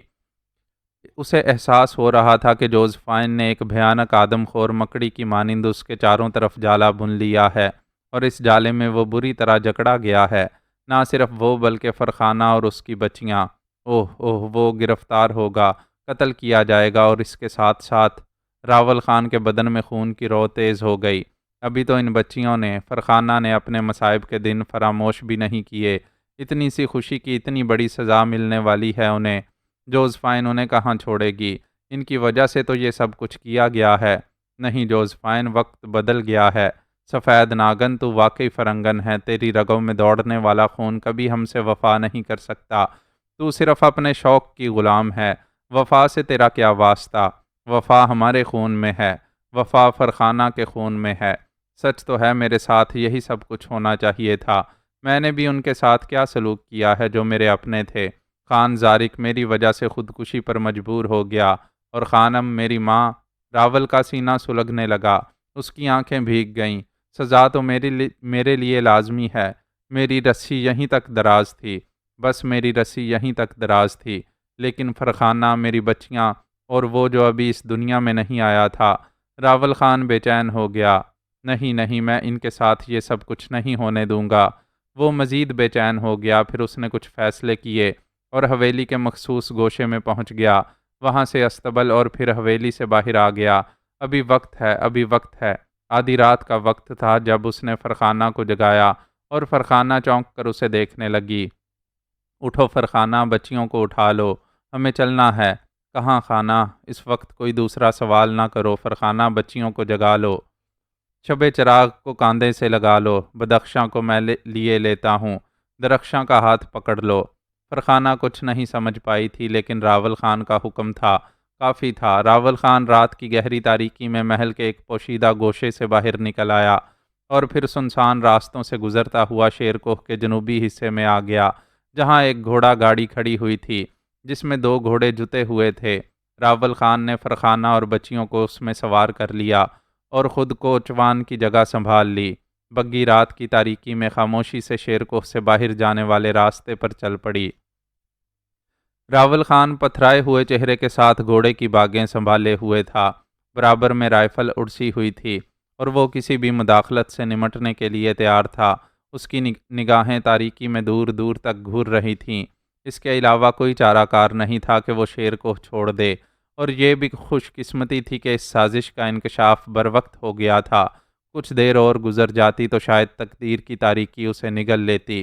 اسے احساس ہو رہا تھا کہ جوزفائن نے ایک بھیانک آدم خور مکڑی کی مانند اس کے چاروں طرف جالا بن لیا ہے، اور اس جالے میں وہ بری طرح جکڑا گیا ہے۔ نہ صرف وہ بلکہ فرخانہ اور اس کی بچیاں۔ اوہ اوہ، وہ گرفتار ہوگا، قتل کیا جائے گا، اور اس کے ساتھ ساتھ راول خان کے بدن میں خون کی رو تیز ہو گئی۔ ابھی تو ان بچیوں نے، فرخانہ نے اپنے مصائب کے دن فراموش بھی نہیں کیے۔ اتنی سی خوشی کی اتنی بڑی سزا ملنے والی ہے انہیں۔ جوزفائن انہیں کہاں چھوڑے گی؟ ان کی وجہ سے تو یہ سب کچھ کیا گیا ہے۔ نہیں جوزفائن، وقت بدل گیا ہے۔ سفید ناگن، تو واقعی فرنگن ہے۔ تیری رگوں میں دوڑنے والا خون کبھی ہم سے وفا نہیں کر سکتا۔ تو صرف اپنے شوق کی غلام ہے۔ وفا سے تیرا کیا واسطہ؟ وفا ہمارے خون میں ہے، وفا فرخانہ کے خون میں ہے۔ سچ تو ہے میرے ساتھ یہی سب کچھ ہونا چاہیے تھا۔ میں نے بھی ان کے ساتھ کیا سلوک کیا ہے جو میرے اپنے تھے۔ خان زارق میری وجہ سے خودکشی پر مجبور ہو گیا، اور خانم میری ماں۔ راول کا سینہ سلگنے لگا، اس کی آنکھیں بھیگ گئیں۔ سزا تو میرے لیے لازمی ہے۔ میری رسی یہیں تک دراز تھی، بس میری رسی یہیں تک دراز تھی۔ لیکن فرخانہ، میری بچیاں، اور وہ جو ابھی اس دنیا میں نہیں آیا تھا۔ راول خان بے چین ہو گیا۔ نہیں نہیں، میں ان کے ساتھ یہ سب کچھ نہیں ہونے دوں گا۔ وہ مزید بے چین ہو گیا۔ پھر اس نے کچھ فیصلے کیے اور حویلی کے مخصوص گوشے میں پہنچ گیا۔ وہاں سے استبل اور پھر حویلی سے باہر آ گیا۔ ابھی وقت ہے، ابھی وقت ہے۔ آدھی رات کا وقت تھا جب اس نے فرخانہ کو جگایا، اور فرخانہ چونک کر اسے دیکھنے لگی۔ اٹھو فرخانہ، بچیوں کو اٹھا لو، ہمیں چلنا ہے۔ کہاں خانہ؟ اس وقت کوئی دوسرا سوال نہ کرو فرخانہ، بچیوں کو جگا لو۔ شب چراغ کو کاندھے سے لگا لو، بدخشاں کو میں لیے لیتا ہوں، درخشاں کا ہاتھ پکڑ لو۔ فرخانہ کچھ نہیں سمجھ پائی تھی، لیکن راول خان کا حکم تھا، کافی تھا۔ راول خان رات کی گہری تاریکی میں محل کے ایک پوشیدہ گوشے سے باہر نکل آیا، اور پھر سنسان راستوں سے گزرتا ہوا شیر کوہ کے جنوبی حصے میں آ گیا، جہاں ایک گھوڑا گاڑی کھڑی ہوئی تھی جس میں 2 گھوڑے جتے ہوئے تھے۔ راول خان نے فرخانہ اور بچیوں کو اس میں سوار کر لیا اور خود کوچوان کی جگہ سنبھال لی۔ بگی رات کی تاریکی میں خاموشی سے شیر کوہ سے باہر جانے والے راستے پر چل پڑی۔ راول خان پتھرائے ہوئے چہرے کے ساتھ گھوڑے کی باگیں سنبھالے ہوئے تھا، برابر میں رائفل اڑسی ہوئی تھی، اور وہ کسی بھی مداخلت سے نمٹنے کے لیے تیار تھا۔ اس کی نگاہیں تاریکی میں دور دور تک گھور رہی تھیں۔ اس کے علاوہ کوئی چارہ کار نہیں تھا کہ وہ شیر کو چھوڑ دے، اور یہ بھی خوش قسمتی تھی کہ اس سازش کا انکشاف بروقت ہو گیا تھا۔ کچھ دیر اور گزر جاتی تو شاید تقدیر کی تاریکی اسے نگل لیتی،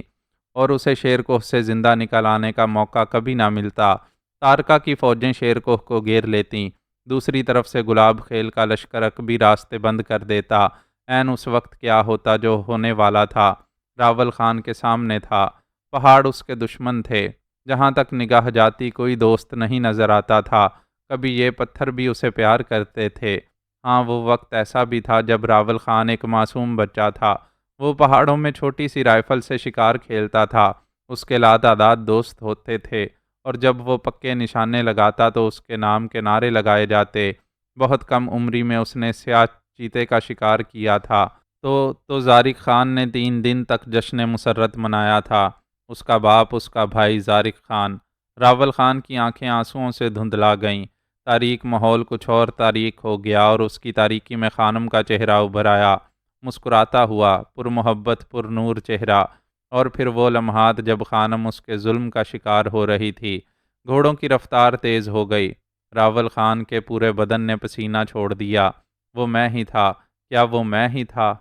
اور اسے شیر کوہ سے زندہ نکل آنے کا موقع کبھی نہ ملتا۔ تارکا کی فوجیں شیر کوہ کو گھیر لیتیں، دوسری طرف سے گلاب خیل کا لشکر بھی راستے بند کر دیتا۔ عین اس وقت کیا ہوتا جو ہونے والا تھا۔ راول خان کے سامنے تھا، پہاڑ اس کے دشمن تھے، جہاں تک نگاہ جاتی کوئی دوست نہیں نظر آتا تھا۔ کبھی یہ پتھر بھی اسے پیار کرتے تھے۔ ہاں، وہ وقت ایسا بھی تھا جب راول خان ایک معصوم بچہ تھا۔ وہ پہاڑوں میں چھوٹی سی رائفل سے شکار کھیلتا تھا۔ اس کے لاتعداد دوست ہوتے تھے، اور جب وہ پکے نشانے لگاتا تو اس کے نام کے نعرے لگائے جاتے۔ بہت کم عمری میں اس نے سیاہ چیتے کا شکار کیا تھا۔ تو زارق خان نے 3 دن تک جشن مسرت منایا تھا، اس کا باپ، اس کا بھائی زارق خان۔ راول خان کی آنکھیں آنسوؤں سے دھندلا گئیں۔ تاریک ماحول کچھ اور تاریک ہو گیا اور اس کی تاریکی میں خانم کا چہرہ ابھر آیا، مسکراتا ہوا، پر محبت پر نور چہرہ۔ اور پھر وہ لمحات جب خانم اس کے ظلم کا شکار ہو رہی تھی۔ گھوڑوں کی رفتار تیز ہو گئی، راول خان کے پورے بدن نے پسینہ چھوڑ دیا۔ وہ میں ہی تھا، کیا وہ میں ہی تھا؟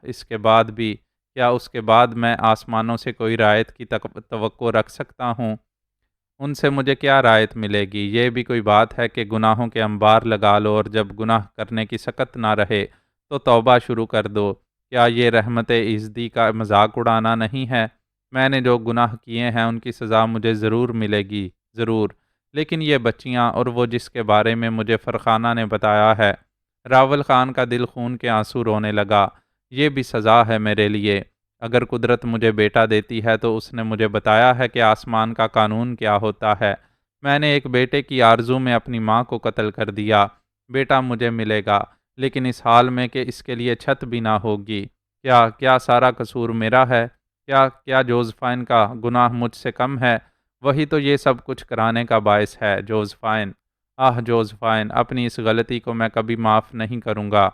اس کے بعد بھی، کیا اس کے بعد میں آسمانوں سے کوئی رعایت کی توقع رکھ سکتا ہوں؟ ان سے مجھے کیا رعایت ملے گی؟ یہ بھی کوئی بات ہے کہ گناہوں کے انبار لگا لو اور جب گناہ کرنے کی سکت نہ رہے تو توبہ شروع کر دو۔ کیا یہ رحمت ایزدی کا مذاق اڑانا نہیں ہے؟ میں نے جو گناہ کیے ہیں ان کی سزا مجھے ضرور ملے گی، ضرور۔ لیکن یہ بچیاں اور وہ جس کے بارے میں مجھے فرخانہ نے بتایا ہے۔ راول خان کا دل خون کے آنسو رونے لگا۔ یہ بھی سزا ہے میرے لیے۔ اگر قدرت مجھے بیٹا دیتی ہے تو اس نے مجھے بتایا ہے کہ آسمان کا قانون کیا ہوتا ہے۔ میں نے ایک بیٹے کی آرزو میں اپنی ماں کو قتل کر دیا۔ بیٹا مجھے ملے گا، لیکن اس حال میں کہ اس کے لیے چھت بھی نہ ہوگی۔ کیا سارا قصور میرا ہے؟ کیا جوزفائن کا گناہ مجھ سے کم ہے؟ وہی تو یہ سب کچھ کرانے کا باعث ہے، جوزفائن۔ جوزفائن، اپنی اس غلطی کو میں کبھی معاف نہیں کروں گا۔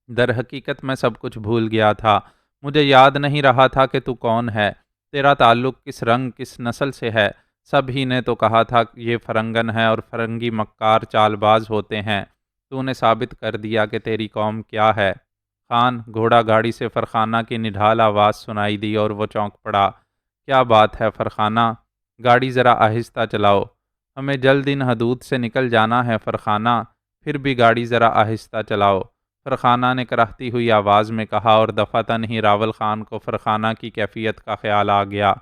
در حقیقت میں سب کچھ بھول گیا تھا۔ مجھے یاد نہیں رہا تھا کہ تو کون ہے، تیرا تعلق کس رنگ کس نسل سے ہے۔ سب ہی نے تو کہا تھا یہ فرنگن ہے اور فرنگی مکار چال باز ہوتے ہیں۔ تو نے ثابت کر دیا کہ تیری قوم کیا ہے۔ خان، گھوڑا گاڑی سے فرخانہ کی نڈھال آواز سنائی دی اور وہ چونک پڑا۔ کیا بات ہے فرخانہ؟ گاڑی ذرا آہستہ چلاؤ، ہمیں جلد ان حدود سے نکل جانا ہے فرخانہ، پھر بھی گاڑی ذرا آہستہ چلاؤ، فرخانہ نے کراہتی ہوئی آواز میں کہا، اور دفعتاً ہی راول خان کو فرخانہ کی کیفیت کا خیال آ گیا۔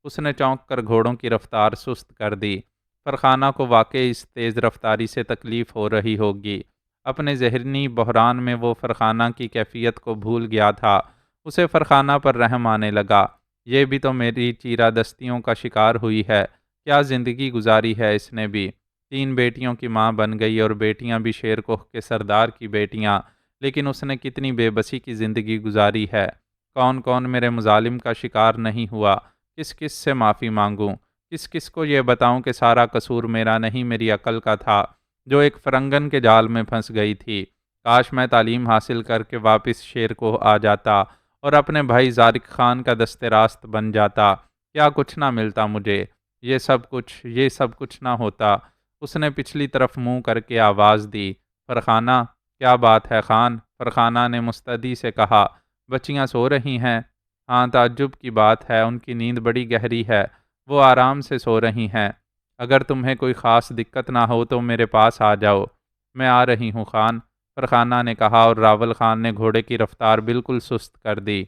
اس نے چونک کر گھوڑوں کی رفتار سست کر دی۔ فرخانہ کو واقعی اس تیز رفتاری سے تکلیف ہو رہی ہوگی۔ اپنے ذہنی بحران میں وہ فرخانہ کی کیفیت کو بھول گیا تھا۔ اسے فرخانہ پر رحم آنے لگا۔ یہ بھی تو میری چیرہ دستیوں کا شکار ہوئی ہے، کیا زندگی گزاری ہے اس نے بھی۔ 3 بیٹیوں کی ماں بن گئی اور بیٹیاں بھی شیر کوہ کے سردار کی بیٹیاں، لیکن اس نے کتنی بے بسی کی زندگی گزاری ہے۔ کون کون میرے مظالم کا شکار نہیں ہوا؟ کس کس سے معافی مانگوں؟ کس کس کو یہ بتاؤں کہ سارا قصور میرا نہیں، میری عقل کا تھا جو ایک فرنگن کے جال میں پھنس گئی تھی۔ کاش میں تعلیم حاصل کر کے واپس شیر کوہ آ جاتا اور اپنے بھائی زارق خان کا دست راست بن جاتا، کیا کچھ نہ ملتا مجھے، یہ سب کچھ نہ ہوتا۔ اس نے پچھلی طرف منہ کر کے آواز دی، فرخانہ، کیا بات ہے خان؟ فرخانہ نے مستعدی سے کہا، بچیاں سو رہی ہیں؟ ہاں، تعجب کی بات ہے، ان کی نیند بڑی گہری ہے، وہ آرام سے سو رہی ہیں۔ اگر تمہیں کوئی خاص دقت نہ ہو تو میرے پاس آ جاؤ۔ میں آ رہی ہوں خان، فرخانہ نے کہا، اور راول خان نے گھوڑے کی رفتار بالکل سست کر دی۔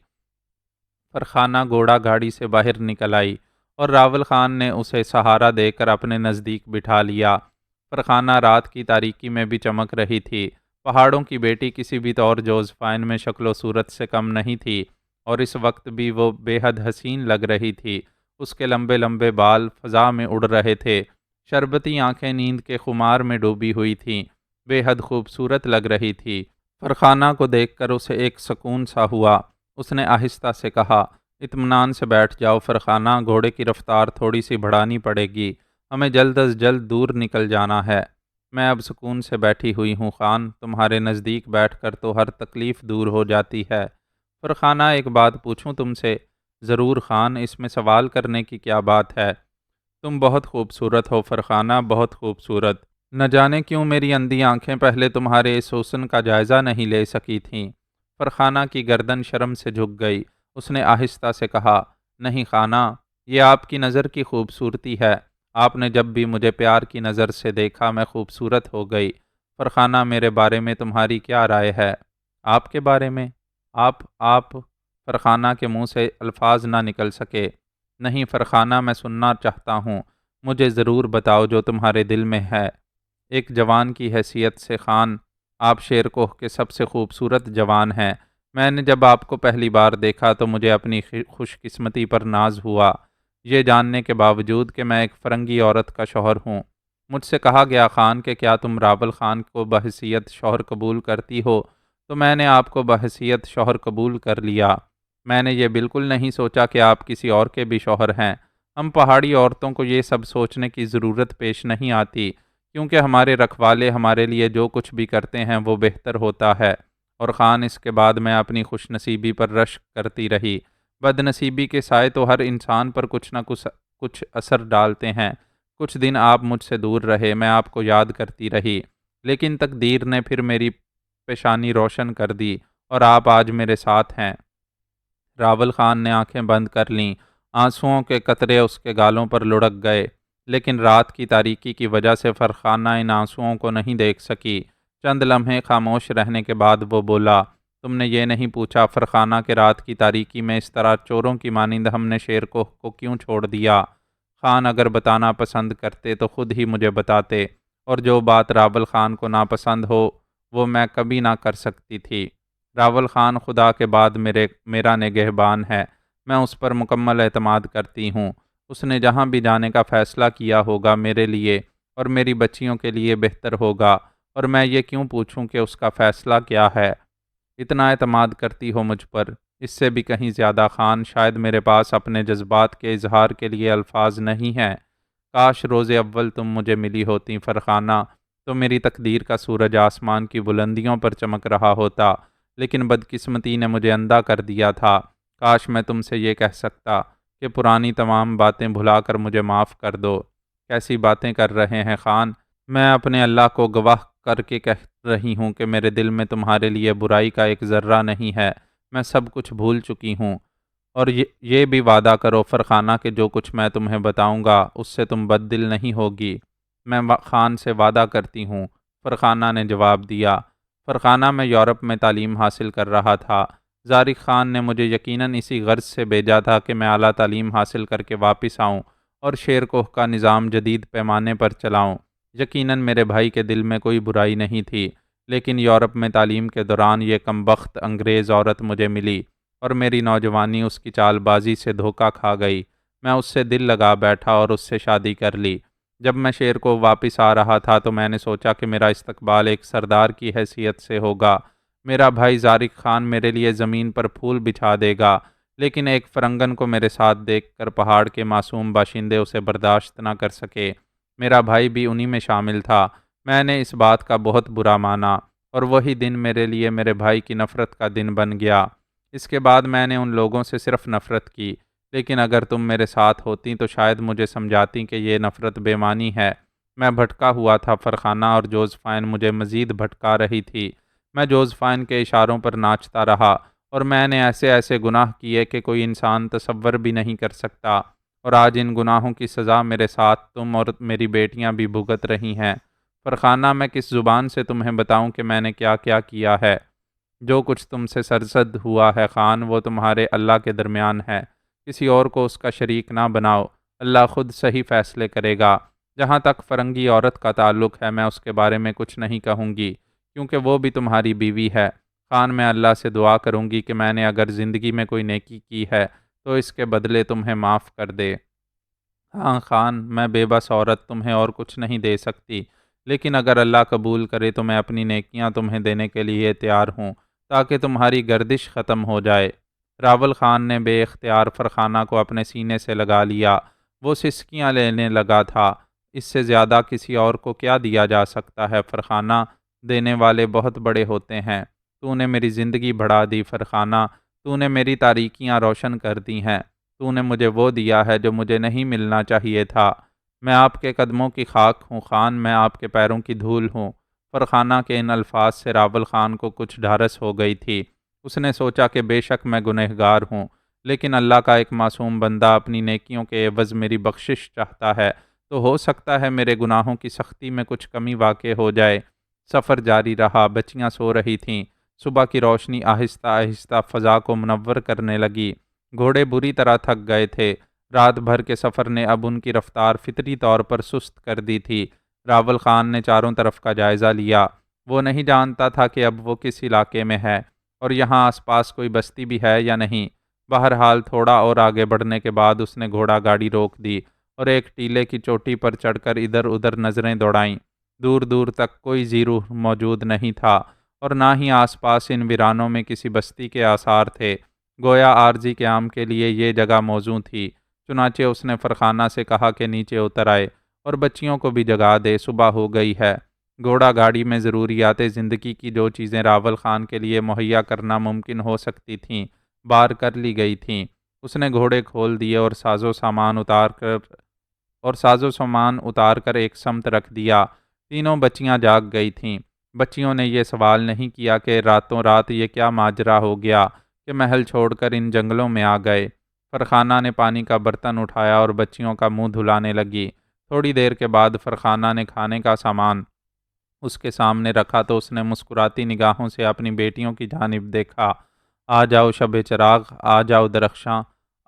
فرخانہ گھوڑا گاڑی سے باہر نکل آئی اور راول خان نے اسے سہارا دے کر اپنے نزدیک بٹھا لیا۔ فرخانہ رات کی تاریکی میں بھی چمک رہی تھی۔ پہاڑوں کی بیٹی کسی بھی طور جوزفائن میں شکل و صورت سے کم نہیں تھی، اور اس وقت بھی وہ بے حد حسین لگ رہی تھی۔ اس کے لمبے لمبے بال فضا میں اڑ رہے تھے، شربتی آنکھیں نیند کے خمار میں ڈوبی ہوئی تھیں، بے حد خوبصورت لگ رہی تھی۔ فرخانہ کو دیکھ کر اسے ایک سکون سا ہوا۔ اس نے آہستہ سے کہا، اطمینان سے بیٹھ جاؤ فرخانہ، گھوڑے کی رفتار تھوڑی سی بڑھانی پڑے گی، ہمیں جلد از جلد دور نکل جانا ہے۔ میں اب سکون سے بیٹھی ہوئی ہوں خان، تمہارے نزدیک بیٹھ کر تو ہر تکلیف دور ہو جاتی ہے۔ فرخانہ، ایک بات پوچھوں تم سے؟ ضرور خان، اس میں سوال کرنے کی کیا بات ہے؟ تم بہت خوبصورت ہو فرخانہ، بہت خوبصورت۔ نہ جانے کیوں میری اندھی آنکھیں پہلے تمہارے اس حسن کا جائزہ نہیں لے سکی تھیں۔ فرخانہ کی گردن شرم سے جھک گئی۔ اس نے آہستہ سے کہا، نہیں خانہ، یہ آپ کی نظر کی خوبصورتی ہے، آپ نے جب بھی مجھے پیار کی نظر سے دیکھا میں خوبصورت ہو گئی۔ فرخانہ، میرے بارے میں تمہاری کیا رائے ہے؟ آپ کے بارے میں؟ آپ فرخانہ کے منہ سے الفاظ نہ نکل سکے۔ نہیں فرخانہ، میں سننا چاہتا ہوں، مجھے ضرور بتاؤ جو تمہارے دل میں ہے۔ ایک جوان کی حیثیت سے خان، آپ شیر کوہ کے سب سے خوبصورت جوان ہیں۔ میں نے جب آپ کو پہلی بار دیکھا تو مجھے اپنی خوش قسمتی پر ناز ہوا، یہ جاننے کے باوجود کہ میں ایک فرنگی عورت کا شوہر ہوں۔ مجھ سے کہا گیا خان کہ کیا تم راول خان کو بحیثیت شوہر قبول کرتی ہو، تو میں نے آپ کو بحیثیت شوہر قبول کر لیا۔ میں نے یہ بالکل نہیں سوچا کہ آپ کسی اور کے بھی شوہر ہیں۔ ہم پہاڑی عورتوں کو یہ سب سوچنے کی ضرورت پیش نہیں آتی، کیونکہ ہمارے رکھوالے ہمارے لیے جو کچھ بھی کرتے ہیں وہ بہتر ہوتا ہے۔ اور خان اس کے بعد میں اپنی خوش نصیبی پر رشک کرتی رہی۔ بد نصیبی کے سائے تو ہر انسان پر کچھ نہ کچھ اثر ڈالتے ہیں۔ کچھ دن آپ مجھ سے دور رہے، میں آپ کو یاد کرتی رہی، لیکن تقدیر نے پھر میری پیشانی روشن کر دی اور آپ آج میرے ساتھ ہیں۔ راول خان نے آنکھیں بند کر لیں، آنسوؤں کے قطرے اس کے گالوں پر لڑک گئے، لیکن رات کی تاریکی کی وجہ سے فرخانہ ان آنسوؤں کو نہیں دیکھ سکی۔ چند لمحے خاموش رہنے کے بعد وہ بولا، تم نے یہ نہیں پوچھا فرخانہ کہ رات کی تاریکی میں اس طرح چوروں کی مانند ہم نے شیر کو کیوں چھوڑ دیا؟ خان اگر بتانا پسند کرتے تو خود ہی مجھے بتاتے، اور جو بات راول خان کو ناپسند ہو وہ میں کبھی نہ کر سکتی تھی۔ راول خان خدا کے بعد میرا نگہبان ہے، میں اس پر مکمل اعتماد کرتی ہوں۔ اس نے جہاں بھی جانے کا فیصلہ کیا ہوگا میرے لیے اور میری بچیوں کے لیے بہتر ہوگا، اور میں یہ کیوں پوچھوں کہ اس کا فیصلہ کیا ہے؟ اتنا اعتماد کرتی ہو مجھ پر، اس سے بھی کہیں زیادہ خان، شاید میرے پاس اپنے جذبات کے اظہار کے لیے الفاظ نہیں ہیں۔ کاش روز اول تم مجھے ملی ہوتی فرخانہ، تو میری تقدیر کا سورج آسمان کی بلندیوں پر چمک رہا ہوتا، لیکن بدقسمتی نے مجھے اندھا کر دیا تھا۔ کاش میں تم سے یہ کہہ سکتا کہ پرانی تمام باتیں بھلا کر مجھے معاف کر دو۔ کیسی باتیں کر رہے ہیں خان؟ میں اپنے اللہ کو گواہ کر کے کہہ رہی ہوں کہ میرے دل میں تمہارے لیے برائی کا ایک ذرہ نہیں ہے۔ میں سب کچھ بھول چکی ہوں، اور یہ بھی وعدہ کرو فرخانہ کہ جو کچھ میں تمہیں بتاؤں گا اس سے تم بد دل نہیں ہوگی۔ میں خان سے وعدہ کرتی ہوں، فرخانہ نے جواب دیا۔ فرخانہ میں یورپ میں تعلیم حاصل کر رہا تھا۔ زارق خان نے مجھے یقیناً اسی غرض سے بھیجا تھا کہ میں اعلیٰ تعلیم حاصل کر کے واپس آؤں اور شیر کوہ کا نظام جدید پیمانے پر چلاؤں۔ یقیناً میرے بھائی کے دل میں کوئی برائی نہیں تھی، لیکن یورپ میں تعلیم کے دوران یہ کمبخت انگریز عورت مجھے ملی، اور میری نوجوانی اس کی چال بازی سے دھوکہ کھا گئی۔ میں اس سے دل لگا بیٹھا اور اس سے شادی کر لی۔ جب میں شیر کو واپس آ رہا تھا تو میں نے سوچا کہ میرا استقبال ایک سردار کی حیثیت سے ہوگا۔ میرا بھائی زارق خان میرے لیے زمین پر پھول بچھا دے گا، لیکن ایک فرنگن کو میرے ساتھ دیکھ کر پہاڑ کے معصوم باشندے اسے برداشت نہ کر سکے۔ میرا بھائی بھی انہی میں شامل تھا۔ میں نے اس بات کا بہت برا مانا، اور وہی دن میرے لیے میرے بھائی کی نفرت کا دن بن گیا۔ اس کے بعد میں نے ان لوگوں سے صرف نفرت کی، لیکن اگر تم میرے ساتھ ہوتی تو شاید مجھے سمجھاتی کہ یہ نفرت بے معنی ہے۔ میں بھٹکا ہوا تھا فرخانہ، اور جوزفائن مجھے مزید بھٹکا رہی تھی۔ میں جوزفائن کے اشاروں پر ناچتا رہا، اور میں نے ایسے ایسے گناہ کیے کہ کوئی انسان تصور بھی نہیں کر سکتا، اور آج ان گناہوں کی سزا میرے ساتھ تم اور میری بیٹیاں بھی بھگت رہی ہیں۔ فرخانہ میں کس زبان سے تمہیں بتاؤں کہ میں نے کیا کیا کیا ہے؟ جو کچھ تم سے سرزد ہوا ہے خان، وہ تمہارے اللہ کے درمیان ہے، کسی اور کو اس کا شریک نہ بناؤ۔ اللہ خود صحیح فیصلے کرے گا۔ جہاں تک فرنگی عورت کا تعلق ہے، میں اس کے بارے میں کچھ نہیں کہوں گی، کیونکہ وہ بھی تمہاری بیوی ہے۔ خان، میں اللہ سے دعا کروں گی کہ میں نے اگر زندگی میں کوئی نیکی کی ہے تو اس کے بدلے تمہیں معاف کر دے۔ ہاں خان، میں بے بس عورت تمہیں اور کچھ نہیں دے سکتی، لیکن اگر اللہ قبول کرے تو میں اپنی نیکیاں تمہیں دینے کے لیے تیار ہوں، تاکہ تمہاری گردش ختم ہو جائے۔ راول خان نے بے اختیار فرخانہ کو اپنے سینے سے لگا لیا۔ وہ سسکیاں لینے لگا تھا۔ اس سے زیادہ کسی اور کو کیا دیا جا سکتا ہے فرخانہ؟ دینے والے بہت بڑے ہوتے ہیں۔ تو نے میری زندگی بڑھا دی فرخانہ، تو نے میری تاریکیاں روشن کر دی ہیں۔ تو نے مجھے وہ دیا ہے جو مجھے نہیں ملنا چاہیے تھا۔ میں آپ کے قدموں کی خاک ہوں خان، میں آپ کے پیروں کی دھول ہوں۔ فرخانہ کے ان الفاظ سے راول خان کو کچھ ڈھارس ہو گئی تھی۔ اس نے سوچا کہ بے شک میں گنہگار ہوں، لیکن اللہ کا ایک معصوم بندہ اپنی نیکیوں کے عوض میری بخشش چاہتا ہے، تو ہو سکتا ہے میرے گناہوں کی سختی میں کچھ کمی واقع ہو جائے۔ سفر جاری رہا، بچیاں سو رہی تھیں۔ صبح کی روشنی آہستہ آہستہ فضا کو منور کرنے لگی۔ گھوڑے بری طرح تھک گئے تھے۔ رات بھر کے سفر نے اب ان کی رفتار فطری طور پر سست کر دی تھی۔ راول خان نے چاروں طرف کا جائزہ لیا۔ وہ نہیں جانتا تھا کہ اب وہ کس علاقے میں ہے، اور یہاں آس پاس کوئی بستی بھی ہے یا نہیں۔ بہرحال تھوڑا اور آگے بڑھنے کے بعد اس نے گھوڑا گاڑی روک دی اور ایک ٹیلے کی چوٹی پر چڑھ کر ادھر ادھر نظریں دوڑائیں۔ دور دور تک کوئی زیرو موجود نہیں تھا، اور نہ ہی آس پاس ان ویرانوں میں کسی بستی کے آثار تھے۔ گویا عارضی قیام کے لیے یہ جگہ موزوں تھی۔ چنانچہ اس نے فرخانہ سے کہا کہ نیچے اتر آئے اور بچیوں کو بھی جگا دے، صبح ہو گئی ہے۔ گھوڑا گاڑی میں ضروریات زندگی کی جو چیزیں راول خان کے لیے مہیا کرنا ممکن ہو سکتی تھیں بار کر لی گئی تھیں۔ اس نے گھوڑے کھول دیے اور ساز و سامان اتار کر ایک سمت رکھ دیا۔ تینوں بچیاں جاگ گئی تھیں۔ بچیوں نے یہ سوال نہیں کیا کہ راتوں رات یہ کیا ماجرا ہو گیا کہ محل چھوڑ کر ان جنگلوں میں آ گئے۔ فرخانہ نے پانی کا برتن اٹھایا اور بچیوں کا منہ دھلانے لگی۔ تھوڑی دیر کے بعد فرخانہ نے کھانے کا سامان اس کے سامنے رکھا تو اس نے مسکراتی نگاہوں سے اپنی بیٹیوں کی جانب دیکھا۔ آ جاؤ شب چراغ، آ جاؤ درخشاں،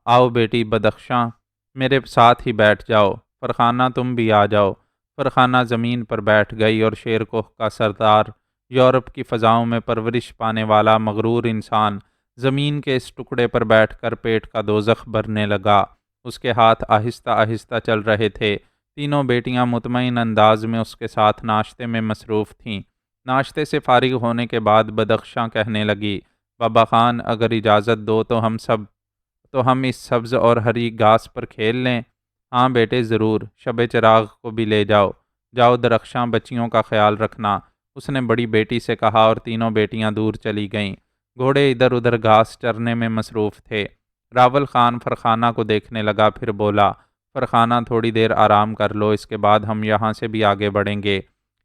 آؤ بیٹی بدخشاں، میرے ساتھ ہی بیٹھ جاؤ۔ فرخانہ تم بھی آ جاؤ۔ فرخانہ زمین پر بیٹھ گئی اور شیر کوہ کا سردار، یورپ کی فضاؤں میں پرورش پانے والا مغرور انسان، زمین کے اس ٹکڑے پر بیٹھ کر پیٹ کا دوزخ بھرنے لگا۔ اس کے ہاتھ آہستہ آہستہ چل رہے تھے۔ تینوں بیٹیاں مطمئن انداز میں اس کے ساتھ ناشتے میں مصروف تھیں۔ ناشتے سے فارغ ہونے کے بعد بدخشاں کہنے لگی، بابا خان اگر اجازت دو تو ہم اس سبز اور ہری گھاس پر کھیل لیں۔ ہاں بیٹے ضرور، شب چراغ کو بھی لے جاؤ۔ جاؤ درخشاں، بچیوں کا خیال رکھنا، اس نے بڑی بیٹی سے کہا اور تینوں بیٹیاں دور چلی گئیں۔ گھوڑے ادھر ادھر گھاس چرنے میں مصروف تھے۔ راول خان فرخانہ کو دیکھنے لگا، پھر بولا، فرخانہ تھوڑی دیر آرام کر لو، اس کے بعد ہم یہاں سے بھی آگے بڑھیں گے۔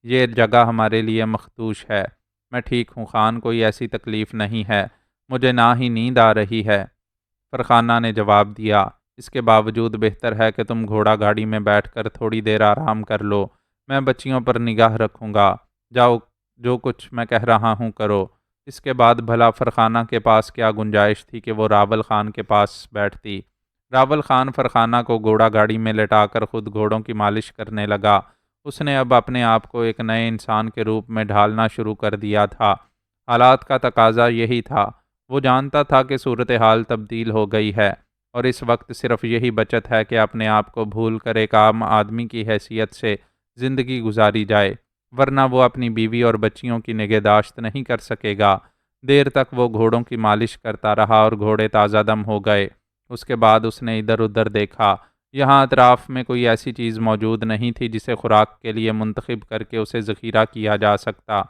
یہ جگہ ہمارے لیے مخدوش ہے۔ میں ٹھیک ہوں خان، کوئی ایسی تکلیف نہیں ہے، مجھے نہ ہی نیند آ رہی ہے، فرخانہ نے جواب دیا۔ اس کے باوجود بہتر ہے کہ تم گھوڑا گاڑی میں بیٹھ کر تھوڑی دیر آرام کر لو، میں بچیوں پر نگاہ رکھوں گا۔ جاؤ، جو کچھ میں کہہ رہا ہوں کرو۔ اس کے بعد بھلا فرخانہ کے پاس کیا گنجائش تھی کہ وہ راول خان کے پاس بیٹھتی۔ راول خان فرخانہ کو گھوڑا گاڑی میں لٹا کر خود گھوڑوں کی مالش کرنے لگا۔ اس نے اب اپنے آپ کو ایک نئے انسان کے روپ میں ڈھالنا شروع کر دیا تھا۔ حالات کا تقاضا یہی تھا۔ وہ جانتا تھا کہ صورتحال تبدیل ہو گئی ہے اور اس وقت صرف یہی بچت ہے کہ اپنے آپ کو بھول کر ایک عام آدمی کی حیثیت سے زندگی گزاری جائے، ورنہ وہ اپنی بیوی اور بچیوں کی نگہداشت نہیں کر سکے گا۔ دیر تک وہ گھوڑوں کی مالش کرتا رہا اور گھوڑے تازہ دم ہو گئے۔ اس کے بعد اس نے ادھر ادھر دیکھا۔ یہاں اطراف میں کوئی ایسی چیز موجود نہیں تھی جسے خوراک کے لیے منتخب کر کے اسے ذخیرہ کیا جا سکتا،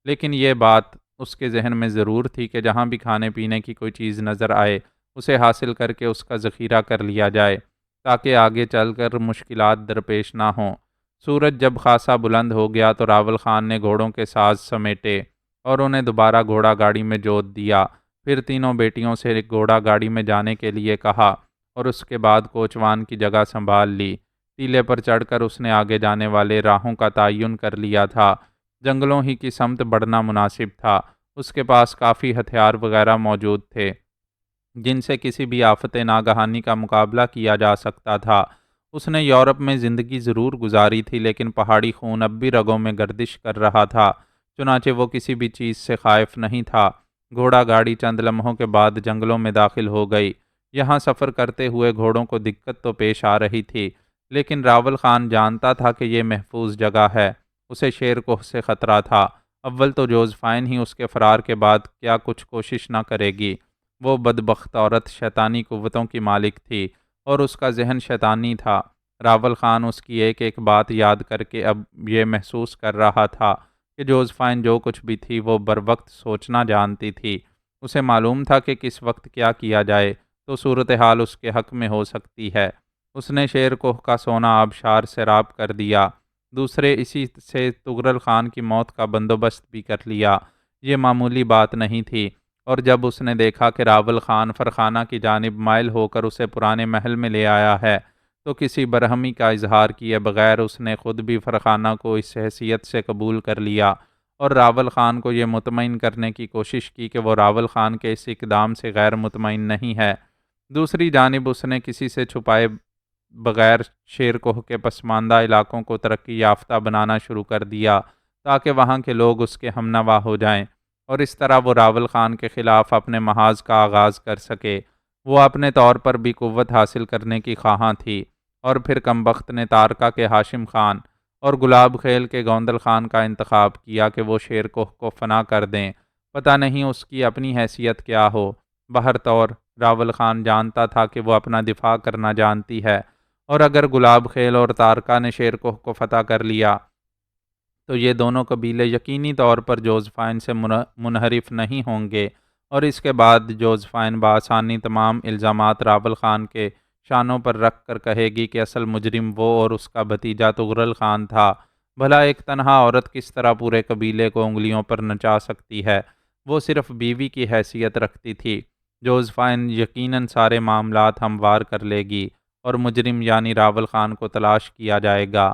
لیکن یہ بات اس کے ذہن میں ضرور تھی کہ جہاں بھی کھانے پینے کی کوئی چیز نظر آئے اسے حاصل کر کے اس کا ذخیرہ کر لیا جائے تاکہ آگے چل کر مشکلات درپیش نہ ہوں۔ سورج جب خاصا بلند ہو گیا تو راول خان نے گھوڑوں کے ساز سمیٹے اور انہیں دوبارہ گھوڑا گاڑی میں جوت دیا۔ پھر تینوں بیٹیوں سے گھوڑا گاڑی میں جانے کے لیے کہا اور اس کے بعد کوچوان کی جگہ سنبھال لی۔ ٹیلے پر چڑھ کر اس نے آگے جانے والے راہوں کا تعین کر لیا تھا۔ جنگلوں ہی کی سمت بڑھنا مناسب تھا۔ اس کے پاس کافی ہتھیار وغیرہ موجود تھے جن سے کسی بھی آفت ناگہانی کا مقابلہ کیا جا سکتا تھا۔ اس نے یورپ میں زندگی ضرور گزاری تھی، لیکن پہاڑی خون اب بھی رگوں میں گردش کر رہا تھا، چنانچہ وہ کسی بھی چیز سے خائف نہیں تھا۔ گھوڑا گاڑی چند لمحوں کے بعد جنگلوں میں داخل ہو گئی۔ یہاں سفر کرتے ہوئے گھوڑوں کو دقت تو پیش آ رہی تھی، لیکن راول خان جانتا تھا کہ یہ محفوظ جگہ ہے۔ اسے شیر کوہ سے خطرہ تھا۔ اول تو جوزفائن ہی اس کے فرار کے بعد کیا کچھ کوشش نہ کرے گی۔ وہ بدبخت عورت شیطانی قوتوں کی مالک تھی اور اس کا ذہن شیطانی تھا۔ راول خان اس کی ایک ایک بات یاد کر کے اب یہ محسوس کر رہا تھا کہ جوزفائن جو کچھ بھی تھی وہ بروقت سوچنا جانتی تھی۔ اسے معلوم تھا کہ کس وقت کیا کیا جائے تو صورتحال اس کے حق میں ہو سکتی ہے۔ اس نے شیر کوہ کا سونا آبشار سیراب کر دیا۔ دوسرے اسی سے تغرل خان کی موت کا بندوبست بھی کر لیا۔ یہ معمولی بات نہیں تھی، اور جب اس نے دیکھا کہ راول خان فرخانہ کی جانب مائل ہو کر اسے پرانے محل میں لے آیا ہے تو کسی برہمی کا اظہار کیے بغیر اس نے خود بھی فرخانہ کو اس حیثیت سے قبول کر لیا اور راول خان کو یہ مطمئن کرنے کی کوشش کی کہ وہ راول خان کے اس اقدام سے غیر مطمئن نہیں ہے۔ دوسری جانب اس نے کسی سے چھپائے بغیر شیر کوہ کے پسماندہ علاقوں کو ترقی یافتہ بنانا شروع کر دیا تاکہ وہاں کے لوگ اس کے ہمنوا ہو جائیں اور اس طرح وہ راول خان کے خلاف اپنے محاذ کا آغاز کر سکے۔ وہ اپنے طور پر بھی قوت حاصل کرنے کی خواہاں تھی، اور پھر کمبخت نے تارکا کے ہاشم خان اور گلاب خیل کے گوندل خان کا انتخاب کیا کہ وہ شیر کوہ کو فنا کر دیں۔ پتہ نہیں اس کی اپنی حیثیت کیا ہو، بہر طور راول خان جانتا تھا کہ وہ اپنا دفاع کرنا جانتی ہے اور اگر گلاب خیل اور تارکا نے شیر کوہ کو فتح کر لیا تو یہ دونوں قبیلے یقینی طور پر جوزفائن سے منحرف نہیں ہوں گے، اور اس کے بعد جوزفائن بآسانی تمام الزامات راول خان کے شانوں پر رکھ کر کہے گی کہ اصل مجرم وہ اور اس کا بھتیجا تغرل خان تھا۔ بھلا ایک تنہا عورت کس طرح پورے قبیلے کو انگلیوں پر نچا سکتی ہے؟ وہ صرف بیوی کی حیثیت رکھتی تھی۔ جوزفائن یقیناً سارے معاملات ہموار کر لے گی اور مجرم یعنی راول خان کو تلاش کیا جائے گا۔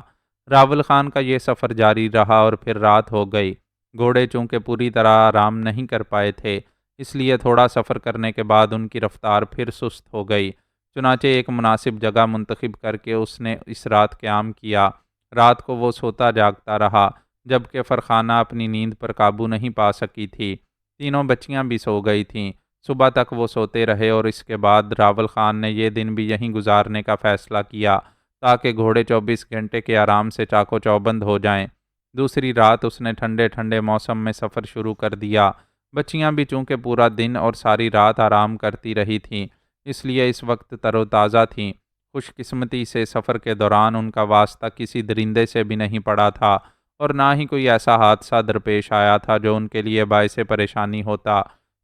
راول خان کا یہ سفر جاری رہا اور پھر رات ہو گئی۔ گھوڑے چونکہ پوری طرح آرام نہیں کر پائے تھے، اس لیے تھوڑا سفر کرنے کے بعد ان کی رفتار پھر سست ہو گئی۔ چنانچہ ایک مناسب جگہ منتخب کر کے اس نے اس رات قیام کیا۔ رات کو وہ سوتا جاگتا رہا، جبکہ فرخانہ اپنی نیند پر قابو نہیں پا سکی تھی۔ تینوں بچیاں بھی سو گئی تھیں۔ صبح تک وہ سوتے رہے اور اس کے بعد راول خان نے یہ دن بھی یہیں گزارنے کا فیصلہ کیا تاکہ گھوڑے 24 گھنٹے کے آرام سے چاق و چوبند ہو جائیں۔ دوسری رات اس نے ٹھنڈے ٹھنڈے موسم میں سفر شروع کر دیا۔ بچیاں بھی چونکہ پورا دن اور ساری رات آرام کرتی رہی تھیں، اس لیے اس وقت تر و تازہ تھیں۔ خوش قسمتی سے سفر کے دوران ان کا واسطہ کسی درندے سے بھی نہیں پڑا تھا اور نہ ہی کوئی ایسا حادثہ درپیش آیا تھا جو ان کے لیے باعث پریشانی ہوتا۔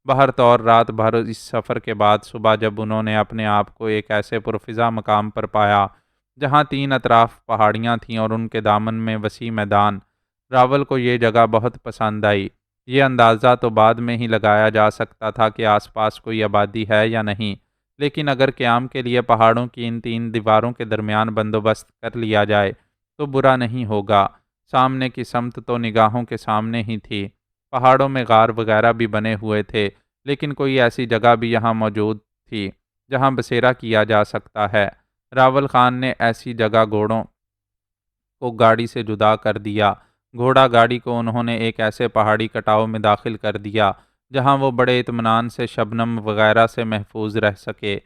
بہر طور رات بھر اس سفر کے بعد صبح جب انہوں نے اپنے آپ کو ایک ایسے پرفضا مقام پر پایا جہاں تین اطراف پہاڑیاں تھیں اور ان کے دامن میں وسیع میدان، راول کو یہ جگہ بہت پسند آئی۔ یہ اندازہ تو بعد میں ہی لگایا جا سکتا تھا کہ آس پاس کوئی آبادی ہے یا نہیں، لیکن اگر قیام کے لیے پہاڑوں کی ان تین دیواروں کے درمیان بندوبست کر لیا جائے تو برا نہیں ہوگا۔ سامنے کی سمت تو نگاہوں کے سامنے ہی تھی۔ پہاڑوں میں غار وغیرہ بھی بنے ہوئے تھے، لیکن کوئی ایسی جگہ بھی یہاں موجود تھی جہاں بسیرا کیا جا سکتا ہے۔ راول خان نے ایسی جگہ گھوڑوں کو گاڑی سے جدا کر دیا۔ گھوڑا گاڑی کو انہوں نے ایک ایسے پہاڑی کٹاؤ میں داخل کر دیا جہاں وہ بڑے اطمینان سے شبنم وغیرہ سے محفوظ رہ سکے۔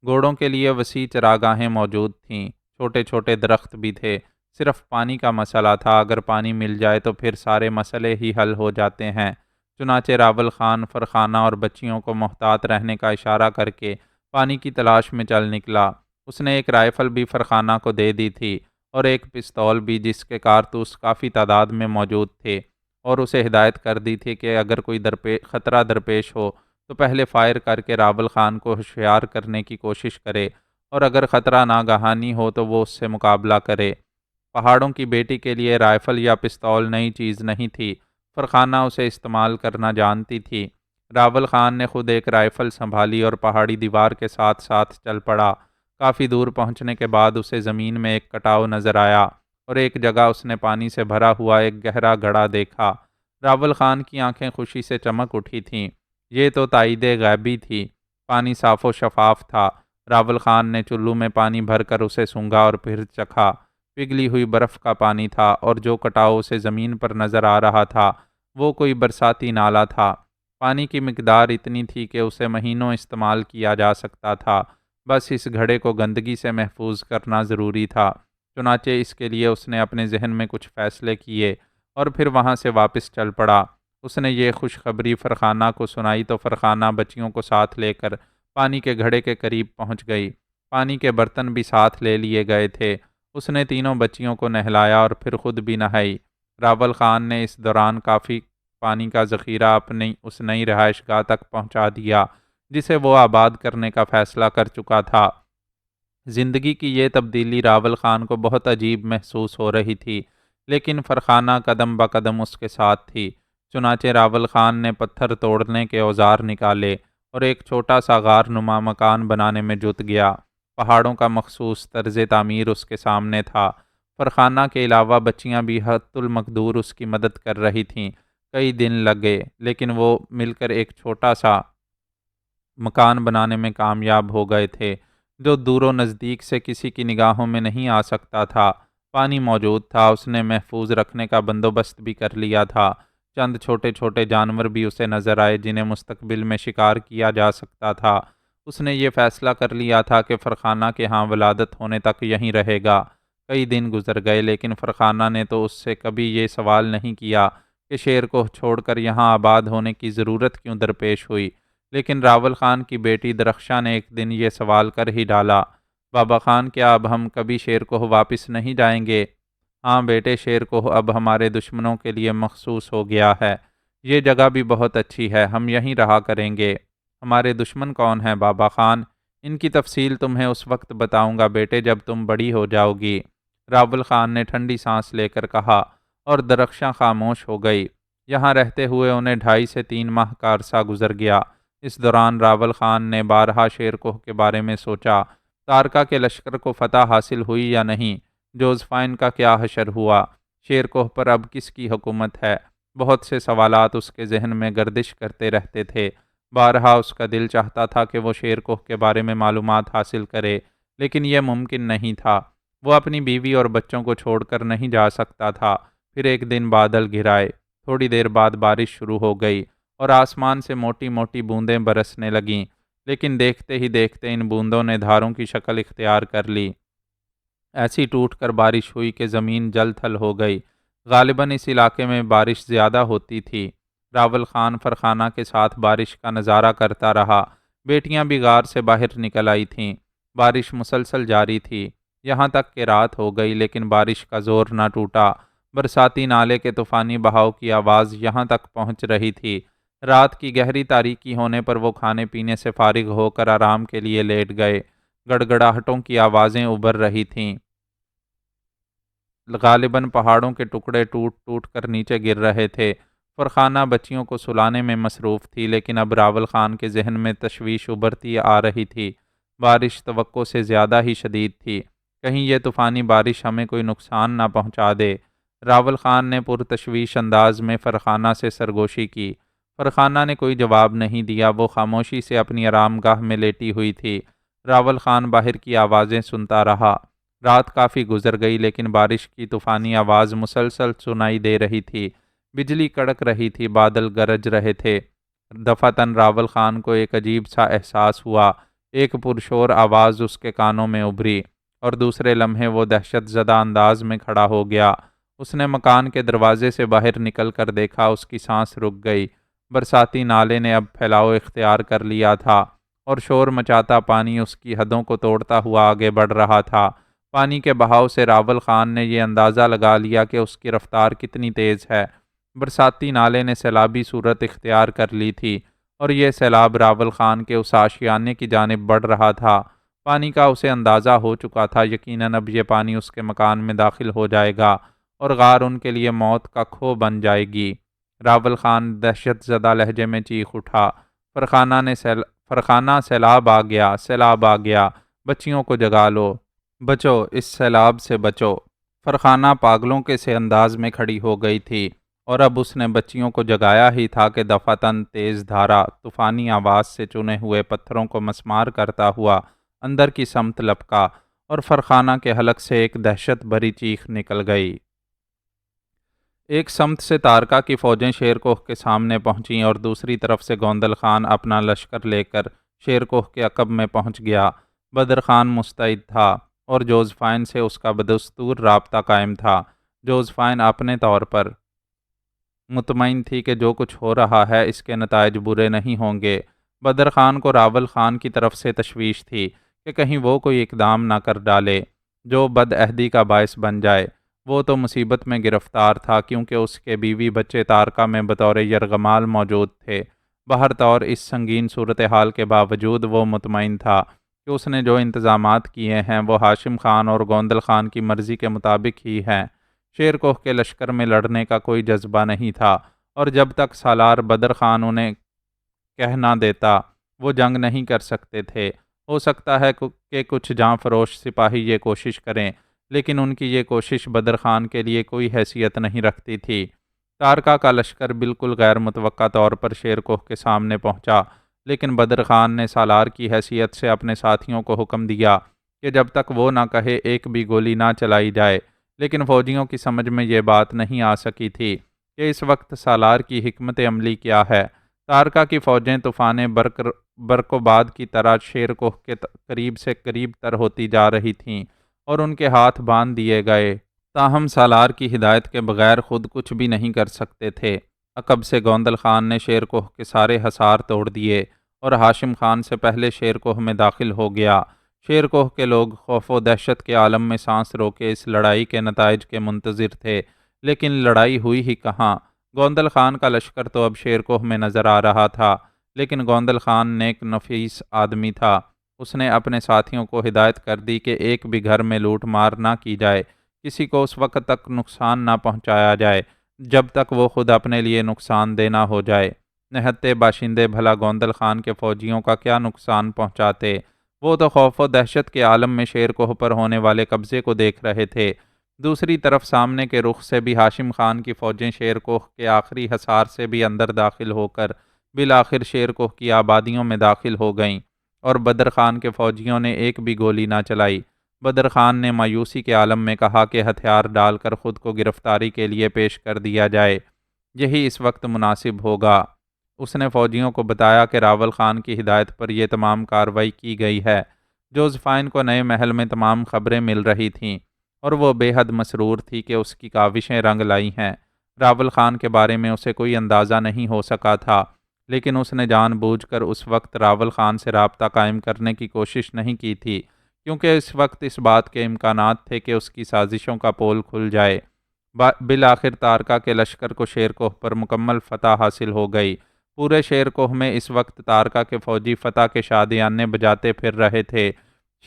گھوڑوں کے لیے وسیع چراگاہیں موجود تھیں، چھوٹے چھوٹے درخت بھی تھے۔ صرف پانی کا مسئلہ تھا، اگر پانی مل جائے تو پھر سارے مسئلے ہی حل ہو جاتے ہیں۔ چنانچہ راول خان فرخانہ اور بچیوں کو محتاط رہنے کا اشارہ کر کے پانی کی تلاش میں چل نکلا۔ اس نے ایک رائفل بھی فرخانہ کو دے دی تھی اور ایک پستول بھی جس کے کارتوس کافی تعداد میں موجود تھے، اور اسے ہدایت کر دی تھی کہ اگر کوئی خطرہ درپیش ہو تو پہلے فائر کر کے راول خان کو ہوشیار کرنے کی کوشش کرے، اور اگر خطرہ ناگہانی ہو تو وہ اس سے مقابلہ کرے۔ پہاڑوں کی بیٹی کے لیے رائفل یا پستول نئی چیز نہیں تھی، فرخانہ اسے استعمال کرنا جانتی تھی۔ راول خان نے خود ایک رائفل سنبھالی اور پہاڑی دیوار کے ساتھ ساتھ چل پڑا۔ کافی دور پہنچنے کے بعد اسے زمین میں ایک کٹاؤ نظر آیا اور ایک جگہ اس نے پانی سے بھرا ہوا ایک گہرا گڑھا دیکھا۔ راول خان کی آنکھیں خوشی سے چمک اٹھی تھیں۔ یہ تو تائید غیبی تھی۔ پانی صاف و شفاف تھا۔ راول خان نے چلو میں پانی بھر کر اسے سونگھا اور پھر چکھا۔ پگھلی ہوئی برف کا پانی تھا اور جو کٹاؤ اسے زمین پر نظر آ رہا تھا وہ کوئی برساتی نالا تھا۔ پانی کی مقدار اتنی تھی کہ اسے مہینوں استعمال کیا جا سکتا تھا، بس اس گھڑے کو گندگی سے محفوظ کرنا ضروری تھا۔ چنانچہ اس کے لیے اس نے اپنے ذہن میں کچھ فیصلے کیے اور پھر وہاں سے واپس چل پڑا۔ اس نے یہ خوشخبری فرخانہ کو سنائی تو فرخانہ بچیوں کو ساتھ لے کر پانی کے گھڑے کے قریب پہنچ گئی۔ پانی کے برتن بھی ساتھ لے لیے گئے تھے۔ اس نے تینوں بچیوں کو نہلایا اور پھر خود بھی نہائی۔ راول خان نے اس دوران کافی پانی کا ذخیرہ اپنی اس نئی رہائش گاہ تک پہنچا دیا جسے وہ آباد کرنے کا فیصلہ کر چکا تھا۔ زندگی کی یہ تبدیلی راول خان کو بہت عجیب محسوس ہو رہی تھی، لیکن فرخانہ قدم بقدم اس کے ساتھ تھی۔ چنانچہ راول خان نے پتھر توڑنے کے اوزار نکالے اور ایک چھوٹا سا غار نما مکان بنانے میں جت گیا۔ پہاڑوں کا مخصوص طرز تعمیر اس کے سامنے تھا۔ فرخانہ کے علاوہ بچیاں بھی حد المقدور اس کی مدد کر رہی تھیں۔ کئی دن لگے لیکن وہ مل کر ایک چھوٹا سا مکان بنانے میں کامیاب ہو گئے تھے جو دور و نزدیک سے کسی کی نگاہوں میں نہیں آ سکتا تھا۔ پانی موجود تھا، اس نے محفوظ رکھنے کا بندوبست بھی کر لیا تھا۔ چند چھوٹے چھوٹے جانور بھی اسے نظر آئے جنہیں مستقبل میں شکار کیا جا سکتا تھا۔ اس نے یہ فیصلہ کر لیا تھا کہ فرخانہ کے ہاں ولادت ہونے تک یہیں رہے گا۔ کئی دن گزر گئے لیکن فرخانہ نے تو اس سے کبھی یہ سوال نہیں کیا کہ شیر کو چھوڑ کر یہاں آباد ہونے کی ضرورت کیوں درپیش ہوئی، لیکن راول خان کی بیٹی درخشاں نے ایک دن یہ سوال کر ہی ڈالا۔ بابا خان، کیا اب ہم کبھی شیر کوہ واپس نہیں جائیں گے؟ ہاں بیٹے، شیر کوہ اب ہمارے دشمنوں کے لیے مخصوص ہو گیا ہے۔ یہ جگہ بھی بہت اچھی ہے، ہم یہیں رہا کریں گے۔ ہمارے دشمن کون ہیں بابا خان؟ ان کی تفصیل تمہیں اس وقت بتاؤں گا بیٹے جب تم بڑی ہو جاؤ گی، راول خان نے ٹھنڈی سانس لے کر کہا، اور درخشاں خاموش ہو گئی۔ یہاں رہتے ہوئے انہیں 2.5 سے 3 ماہ کا عرصہ گزر گیا۔ اس دوران راول خان نے بارہا شیر کوہ کے بارے میں سوچا، تارکا کے لشکر کو فتح حاصل ہوئی یا نہیں، جوزفائن کا کیا حشر ہوا، شیر کوہ پر اب کس کی حکومت ہے؟ بہت سے سوالات اس کے ذہن میں گردش کرتے رہتے تھے۔ بارہا اس کا دل چاہتا تھا کہ وہ شیر کوہ کے بارے میں معلومات حاصل کرے، لیکن یہ ممکن نہیں تھا۔ وہ اپنی بیوی اور بچوں کو چھوڑ کر نہیں جا سکتا تھا۔ پھر ایک دن بادل گھرائے، تھوڑی دیر بعد بارش شروع ہو گئی اور آسمان سے موٹی موٹی بوندیں برسنے لگیں، لیکن دیکھتے ہی دیکھتے ان بوندوں نے دھاروں کی شکل اختیار کر لی۔ ایسی ٹوٹ کر بارش ہوئی کہ زمین جل تھل ہو گئی۔ غالباً اس علاقے میں بارش زیادہ ہوتی تھی۔ راول خان فرخانہ کے ساتھ بارش کا نظارہ کرتا رہا۔ بیٹیاں بھی غار سے باہر نکل آئی تھیں۔ بارش مسلسل جاری تھی، یہاں تک کہ رات ہو گئی، لیکن بارش کا زور نہ ٹوٹا۔ برساتی نالے کے طوفانی بہاؤ کی آواز یہاں تک پہنچ رہی تھی۔ رات کی گہری تاریکی ہونے پر وہ کھانے پینے سے فارغ ہو کر آرام کے لیے لیٹ گئے۔ گڑگڑاہٹوں کی آوازیں ابھر رہی تھیں۔ غالباً پہاڑوں کے ٹکڑے ٹوٹ ٹوٹ کر نیچے گر رہے تھے۔ فرخانہ بچیوں کو سلانے میں مصروف تھی، لیکن اب راول خان کے ذہن میں تشویش ابھرتی آ رہی تھی۔ بارش توقع سے زیادہ ہی شدید تھی، کہیں یہ طوفانی بارش ہمیں کوئی نقصان نہ پہنچا دے۔ راول خان نے پرتشویش انداز میں فرخانہ سے سرگوشی کی۔ فرخانہ نے کوئی جواب نہیں دیا، وہ خاموشی سے اپنی آرام گاہ میں لیٹی ہوئی تھی۔ راول خان باہر کی آوازیں سنتا رہا۔ رات کافی گزر گئی، لیکن بارش کی طوفانی آواز مسلسل سنائی دے رہی تھی۔ بجلی کڑک رہی تھی، بادل گرج رہے تھے۔ دفعتاً راول خان کو ایک عجیب سا احساس ہوا۔ ایک پرشور آواز اس کے کانوں میں ابھری، اور دوسرے لمحے وہ دہشت زدہ انداز میں کھڑا ہو گیا۔ اس نے مکان کے دروازے سے باہر نکل کر دیکھا، اس کی سانس رک گئی۔ برساتی نالے نے اب پھیلاؤ اختیار کر لیا تھا، اور شور مچاتا پانی اس کی حدوں کو توڑتا ہوا آگے بڑھ رہا تھا۔ پانی کے بہاؤ سے راول خان نے یہ اندازہ لگا لیا کہ اس کی رفتار کتنی تیز ہے۔ برساتی نالے نے سیلابی صورت اختیار کر لی تھی، اور یہ سیلاب راول خان کے اس آشیانے کی جانب بڑھ رہا تھا۔ پانی کا اسے اندازہ ہو چکا تھا، یقیناً اب یہ پانی اس کے مکان میں داخل ہو جائے گا، اور غار ان کے لیے موت کا کھو بن جائے گی۔ راول خان دہشت زدہ لہجے میں چیخ اٹھا، فرخانہ سیلاب آ گیا، سیلاب آ گیا، بچیوں کو جگا لو، بچو، اس سیلاب سے بچو۔ فرخانہ پاگلوں کے سے انداز میں کھڑی ہو گئی تھی، اور اب اس نے بچیوں کو جگایا ہی تھا کہ دفعتاً تیز دھارا طوفانی آواز سے چنے ہوئے پتھروں کو مسمار کرتا ہوا اندر کی سمت لپکا، اور فرخانہ کے حلق سے ایک دہشت بھری چیخ نکل گئی۔ ایک سمت سے تارکا کی فوجیں شیر کوہ کے سامنے پہنچیں، اور دوسری طرف سے گوندل خان اپنا لشکر لے کر شیر کوہ کے عقب میں پہنچ گیا۔ بدر خان مستعد تھا، اور جوزفائن سے اس کا بدستور رابطہ قائم تھا۔ جوزفائن اپنے طور پر مطمئن تھی کہ جو کچھ ہو رہا ہے اس کے نتائج برے نہیں ہوں گے۔ بدر خان کو راول خان کی طرف سے تشویش تھی کہ کہیں وہ کوئی اقدام نہ کر ڈالے جو بد عہدی کا باعث بن جائے۔ وہ تو مصیبت میں گرفتار تھا، کیونکہ اس کے بیوی بچے تارکا میں بطور یرغمال موجود تھے۔ بہر طور اس سنگین صورتحال کے باوجود وہ مطمئن تھا کہ اس نے جو انتظامات کیے ہیں وہ ہاشم خان اور گوندل خان کی مرضی کے مطابق ہی ہیں۔ شیر کوہ کے لشکر میں لڑنے کا کوئی جذبہ نہیں تھا، اور جب تک سالار بدر خان انہیں کہہ نہ دیتا وہ جنگ نہیں کر سکتے تھے۔ ہو سکتا ہے کہ کچھ جاں فروش سپاہی یہ کوشش کریں، لیکن ان کی یہ کوشش بدر خان کے لیے کوئی حیثیت نہیں رکھتی تھی۔ تارکا کا لشکر بالکل غیر متوقع طور پر شیر کوہ کے سامنے پہنچا، لیکن بدر خان نے سالار کی حیثیت سے اپنے ساتھیوں کو حکم دیا کہ جب تک وہ نہ کہے ایک بھی گولی نہ چلائی جائے۔ لیکن فوجیوں کی سمجھ میں یہ بات نہیں آ سکی تھی کہ اس وقت سالار کی حکمت عملی کیا ہے۔ تارکا کی فوجیں طوفان برق و باد کی طرح شیر کوہ کے قریب سے قریب تر ہوتی جا رہی تھیں، اور ان کے ہاتھ باندھ دیے گئے، تاہم سالار کی ہدایت کے بغیر خود کچھ بھی نہیں کر سکتے تھے۔ عقب سے گوندل خان نے شیر کوہ کے سارے حصار توڑ دیے، اور ہاشم خان سے پہلے شیر کوہ میں داخل ہو گیا۔ شیر کوہ کے لوگ خوف و دہشت کے عالم میں سانس روکے اس لڑائی کے نتائج کے منتظر تھے، لیکن لڑائی ہوئی ہی کہاں۔ گوندل خان کا لشکر تو اب شیر کوہ میں نظر آ رہا تھا، لیکن گوندل خان نیک نفیس آدمی تھا۔ اس نے اپنے ساتھیوں کو ہدایت کر دی کہ ایک بھی گھر میں لوٹ مار نہ کی جائے، کسی کو اس وقت تک نقصان نہ پہنچایا جائے جب تک وہ خود اپنے لیے نقصان دہ نہ ہو جائے۔ نہتے باشندے بھلا گوندل خان کے فوجیوں کا کیا نقصان پہنچاتے؟ وہ تو خوف و دہشت کے عالم میں شیر کوہ پر ہونے والے قبضے کو دیکھ رہے تھے۔ دوسری طرف سامنے کے رخ سے بھی ہاشم خان کی فوجیں شیر کوہ کے آخری حصار سے بھی اندر داخل ہو کر بالآخر شیر کوہ کی آبادیوں میں داخل ہو گئیں، اور بدر خان کے فوجیوں نے ایک بھی گولی نہ چلائی۔ بدر خان نے مایوسی کے عالم میں کہا کہ ہتھیار ڈال کر خود کو گرفتاری کے لیے پیش کر دیا جائے، یہی اس وقت مناسب ہوگا۔ اس نے فوجیوں کو بتایا کہ راول خان کی ہدایت پر یہ تمام کارروائی کی گئی ہے۔ جوزفائن کو نئے محل میں تمام خبریں مل رہی تھیں، اور وہ بے حد مسرور تھی کہ اس کی کاوشیں رنگ لائی ہیں۔ راول خان کے بارے میں اسے کوئی اندازہ نہیں ہو سکا تھا، لیکن اس نے جان بوجھ کر اس وقت راول خان سے رابطہ قائم کرنے کی کوشش نہیں کی تھی، کیونکہ اس وقت اس بات کے امکانات تھے کہ اس کی سازشوں کا پول کھل جائے۔ بالآخر تارکا کے لشکر کو شیر کوہ پر مکمل فتح حاصل ہو گئی۔ پورے شیر کوہ میں اس وقت تارکا کے فوجی فتح کے شادیانے بجاتے پھر رہے تھے۔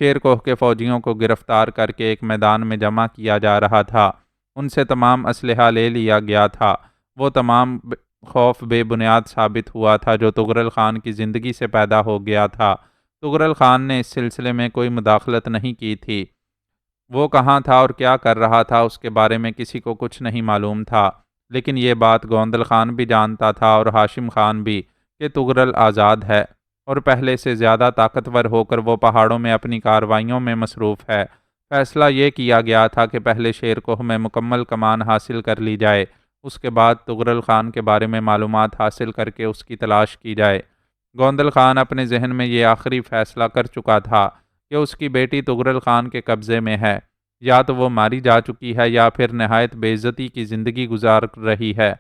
شیر کوہ کے فوجیوں کو گرفتار کر کے ایک میدان میں جمع کیا جا رہا تھا۔ ان سے تمام اسلحہ لے لیا گیا تھا۔ وہ تمام خوف بے بنیاد ثابت ہوا تھا جو تغرل خان کی زندگی سے پیدا ہو گیا تھا۔ تغرل خان نے اس سلسلے میں کوئی مداخلت نہیں کی تھی۔ وہ کہاں تھا اور کیا کر رہا تھا اس کے بارے میں کسی کو کچھ نہیں معلوم تھا، لیکن یہ بات گوندل خان بھی جانتا تھا اور ہاشم خان بھی کہ تغرل آزاد ہے، اور پہلے سے زیادہ طاقتور ہو کر وہ پہاڑوں میں اپنی کارروائیوں میں مصروف ہے۔ فیصلہ یہ کیا گیا تھا کہ پہلے شیر کوہ میں مکمل کمان حاصل کر لی جائے، اس کے بعد تغرل خان کے بارے میں معلومات حاصل کر کے اس کی تلاش کی جائے۔ گوندل خان اپنے ذہن میں یہ آخری فیصلہ کر چکا تھا کہ اس کی بیٹی تغرل خان کے قبضے میں ہے، یا تو وہ ماری جا چکی ہے یا پھر نہایت بے عزتی کی زندگی گزار رہی ہے۔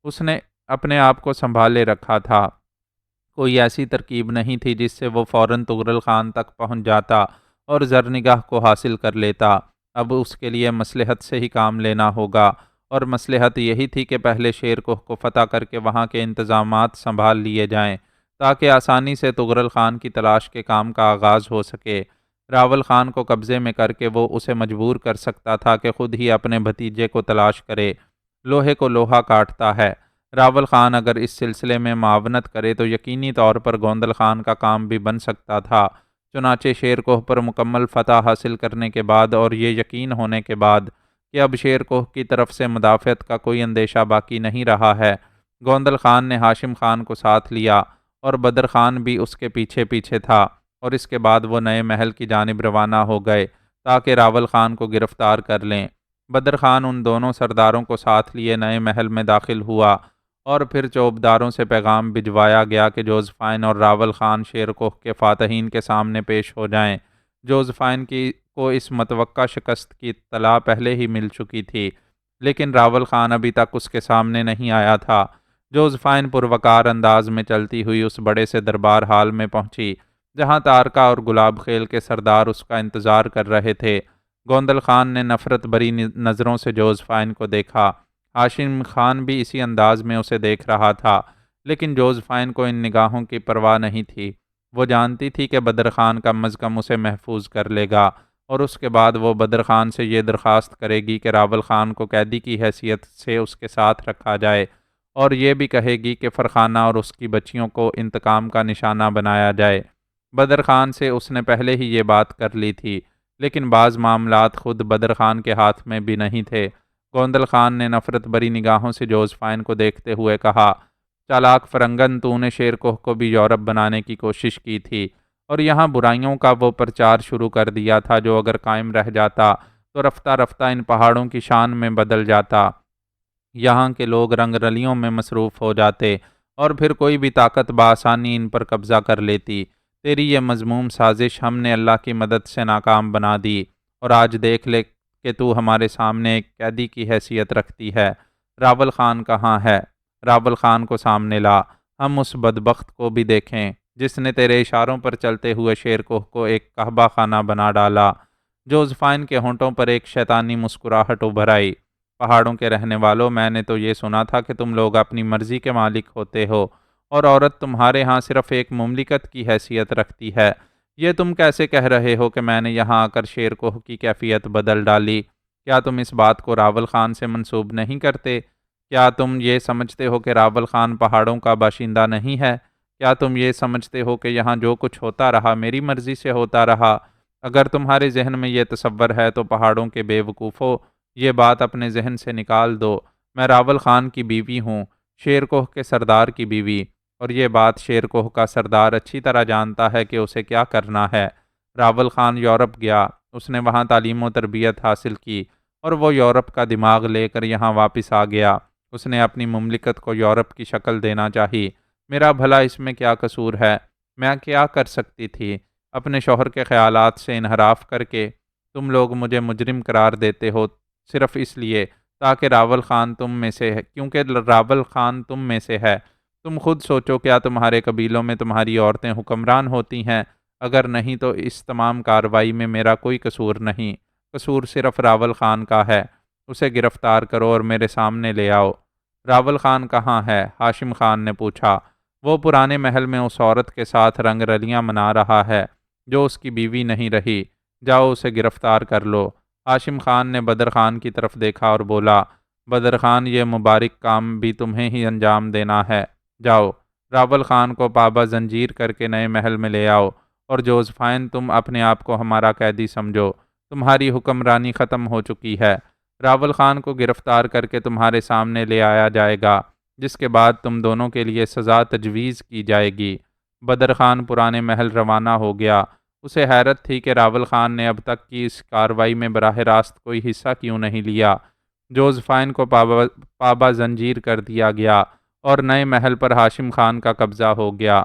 اس نے اپنے آپ کو سنبھالے رکھا تھا، کوئی ایسی ترکیب نہیں تھی جس سے وہ فوراً تغرل خان تک پہنچ جاتا اور زرنگاہ کو حاصل کر لیتا۔ اب اس کے لیے مصلحت سے ہی کام لینا ہوگا، اور مصلحت یہی تھی کہ پہلے شیر کوہ کو فتح کر کے وہاں کے انتظامات سنبھال لیے جائیں، تاکہ آسانی سے تغرل خان کی تلاش کے کام کا آغاز ہو سکے۔ راول خان کو قبضے میں کر کے وہ اسے مجبور کر سکتا تھا کہ خود ہی اپنے بھتیجے کو تلاش کرے۔ لوہے کو لوہا کاٹتا ہے۔ راول خان اگر اس سلسلے میں معاونت کرے تو یقینی طور پر گوندل خان کا کام بھی بن سکتا تھا۔ چنانچہ شیر کوہ پر مکمل فتح حاصل کرنے کے بعد اور یہ یقین ہونے کے بعد کہ اب شیر کوہ کی طرف سے مدافعت کا کوئی اندیشہ باقی نہیں رہا ہے، گوندل خان نے ہاشم خان کو ساتھ لیا، اور بدر خان بھی اس کے پیچھے پیچھے تھا، اور اس کے بعد وہ نئے محل کی جانب روانہ ہو گئے تاکہ راول خان کو گرفتار کر لیں۔ بدر خان ان دونوں سرداروں کو ساتھ لیے نئے محل میں داخل ہوا، اور پھر چوبداروں سے پیغام بھجوایا گیا کہ جوزفائن اور راول خان شیر کوہ کے فاتحین کے سامنے پیش ہو جائیں۔ جوزفائن کو اس متوقع شکست کی اطلاع پہلے ہی مل چکی تھی، لیکن راول خان ابھی تک اس کے سامنے نہیں آیا تھا۔ جوزفائن پروقار انداز میں چلتی ہوئی اس بڑے سے دربار حال میں پہنچی جہاں تارکا اور گلاب خیل کے سردار اس کا انتظار کر رہے تھے۔ گوندل خان نے نفرت بری نظروں سے جوزفائن کو دیکھا۔ ہاشم خان بھی اسی انداز میں اسے دیکھ رہا تھا، لیکن جوزفائن کو ان نگاہوں کی پرواہ نہیں تھی۔ وہ جانتی تھی کہ بدر خان کم از کم اسے محفوظ کر لے گا، اور اس کے بعد وہ بدر خان سے یہ درخواست کرے گی کہ راول خان کو قیدی کی حیثیت سے اس کے ساتھ رکھا جائے، اور یہ بھی کہے گی کہ فرخانہ اور اس کی بچیوں کو انتقام کا نشانہ بنایا جائے۔ بدر خان سے اس نے پہلے ہی یہ بات کر لی تھی، لیکن بعض معاملات خود بدر خان کے ہاتھ میں بھی نہیں تھے۔ گوندل خان نے نفرت بری نگاہوں سے جوزفائن کو دیکھتے ہوئے کہا، چالاک فرنگن، تو نے شیر کوہ کو بھی یورپ بنانے کی کوشش کی تھی، اور یہاں برائیوں کا وہ پرچار شروع کر دیا تھا جو اگر قائم رہ جاتا تو رفتہ رفتہ ان پہاڑوں کی شان میں بدل جاتا۔ یہاں کے لوگ رنگ رلیوں میں مصروف ہو جاتے، اور پھر کوئی بھی طاقت بآسانی ان پر قبضہ کر لیتی۔ تیری یہ مذموم سازش ہم نے اللہ کی مدد سے ناکام بنا دی، اور آج دیکھ لے کہ تو ہمارے سامنے ایک قیدی کی حیثیت رکھتی ہے۔ راول خان کہاں ہے؟ راول خان کو سامنے لا، ہم اس بدبخت کو بھی دیکھیں۔ جس نے تیرے اشاروں پر چلتے ہوئے شیر کوہ کو ایک کعبہ خانہ بنا ڈالا۔ جوزفائن کے ہونٹوں پر ایک شیطانی مسکراہٹ ابھر آئی۔ پہاڑوں کے رہنے والوں، میں نے تو یہ سنا تھا کہ تم لوگ اپنی مرضی کے مالک ہوتے ہو اور عورت تمہارے ہاں صرف ایک مملکت کی حیثیت رکھتی ہے۔ یہ تم کیسے کہہ رہے ہو کہ میں نے یہاں آ کر شیر کوہ کی کیفیت بدل ڈالی؟ کیا تم اس بات کو راول خان سے منسوب نہیں کرتے؟ کیا تم یہ سمجھتے ہو کہ راول خان پہاڑوں کا باشندہ نہیں ہے؟ کیا تم یہ سمجھتے ہو کہ یہاں جو کچھ ہوتا رہا میری مرضی سے ہوتا رہا؟ اگر تمہارے ذہن میں یہ تصور ہے تو پہاڑوں کے بے وقوفو، یہ بات اپنے ذہن سے نکال دو۔ میں راول خان کی بیوی ہوں، شیر کوہ کے سردار کی بیوی، اور یہ بات شیر کوہ کا سردار اچھی طرح جانتا ہے کہ اسے کیا کرنا ہے۔ راول خان یورپ گیا، اس نے وہاں تعلیم و تربیت حاصل کی اور وہ یورپ کا دماغ لے کر یہاں واپس آ گیا۔ اس نے اپنی مملکت کو یورپ کی شکل دینا چاہی۔ میرا بھلا اس میں کیا قصور ہے؟ میں کیا کر سکتی تھی؟ اپنے شوہر کے خیالات سے انحراف کر کے تم لوگ مجھے مجرم قرار دیتے ہو، صرف اس لیے تاکہ راول خان تم میں سے ہے، کیونکہ راول خان تم میں سے ہے۔ تم خود سوچو، کیا تمہارے قبیلوں میں تمہاری عورتیں حکمران ہوتی ہیں؟ اگر نہیں تو اس تمام کارروائی میں میرا کوئی قصور نہیں، قصور صرف راول خان کا ہے۔ اسے گرفتار کرو اور میرے سامنے لے آؤ۔ راول خان کہاں ہے؟ ہاشم خان نے پوچھا۔ وہ پرانے محل میں اس عورت کے ساتھ رنگ رلیاں منا رہا ہے جو اس کی بیوی نہیں رہی۔ جاؤ اسے گرفتار کر لو۔ ہاشم خان نے بدر خان کی طرف دیکھا اور بولا، بدر خان، یہ مبارک کام بھی تمہیں ہی انجام دینا ہے۔ جاؤ، راول خان کو پابہ زنجیر کر کے نئے محل میں لے آؤ، اور جوزفائن، تم اپنے آپ کو ہمارا قیدی سمجھو۔ تمہاری حکمرانی ختم ہو چکی ہے۔ راول خان کو گرفتار کر کے تمہارے سامنے لے آیا جائے گا، جس کے بعد تم دونوں کے لیے سزا تجویز کی جائے گی۔ بدر خان پرانے محل روانہ ہو گیا۔ اسے حیرت تھی کہ راول خان نے اب تک کی اس کارروائی میں براہ راست کوئی حصہ کیوں نہیں لیا۔ جوزفائن کو پابہ زنجیر کر دیا گیا اور نئے محل پر ہاشم خان کا قبضہ ہو گیا۔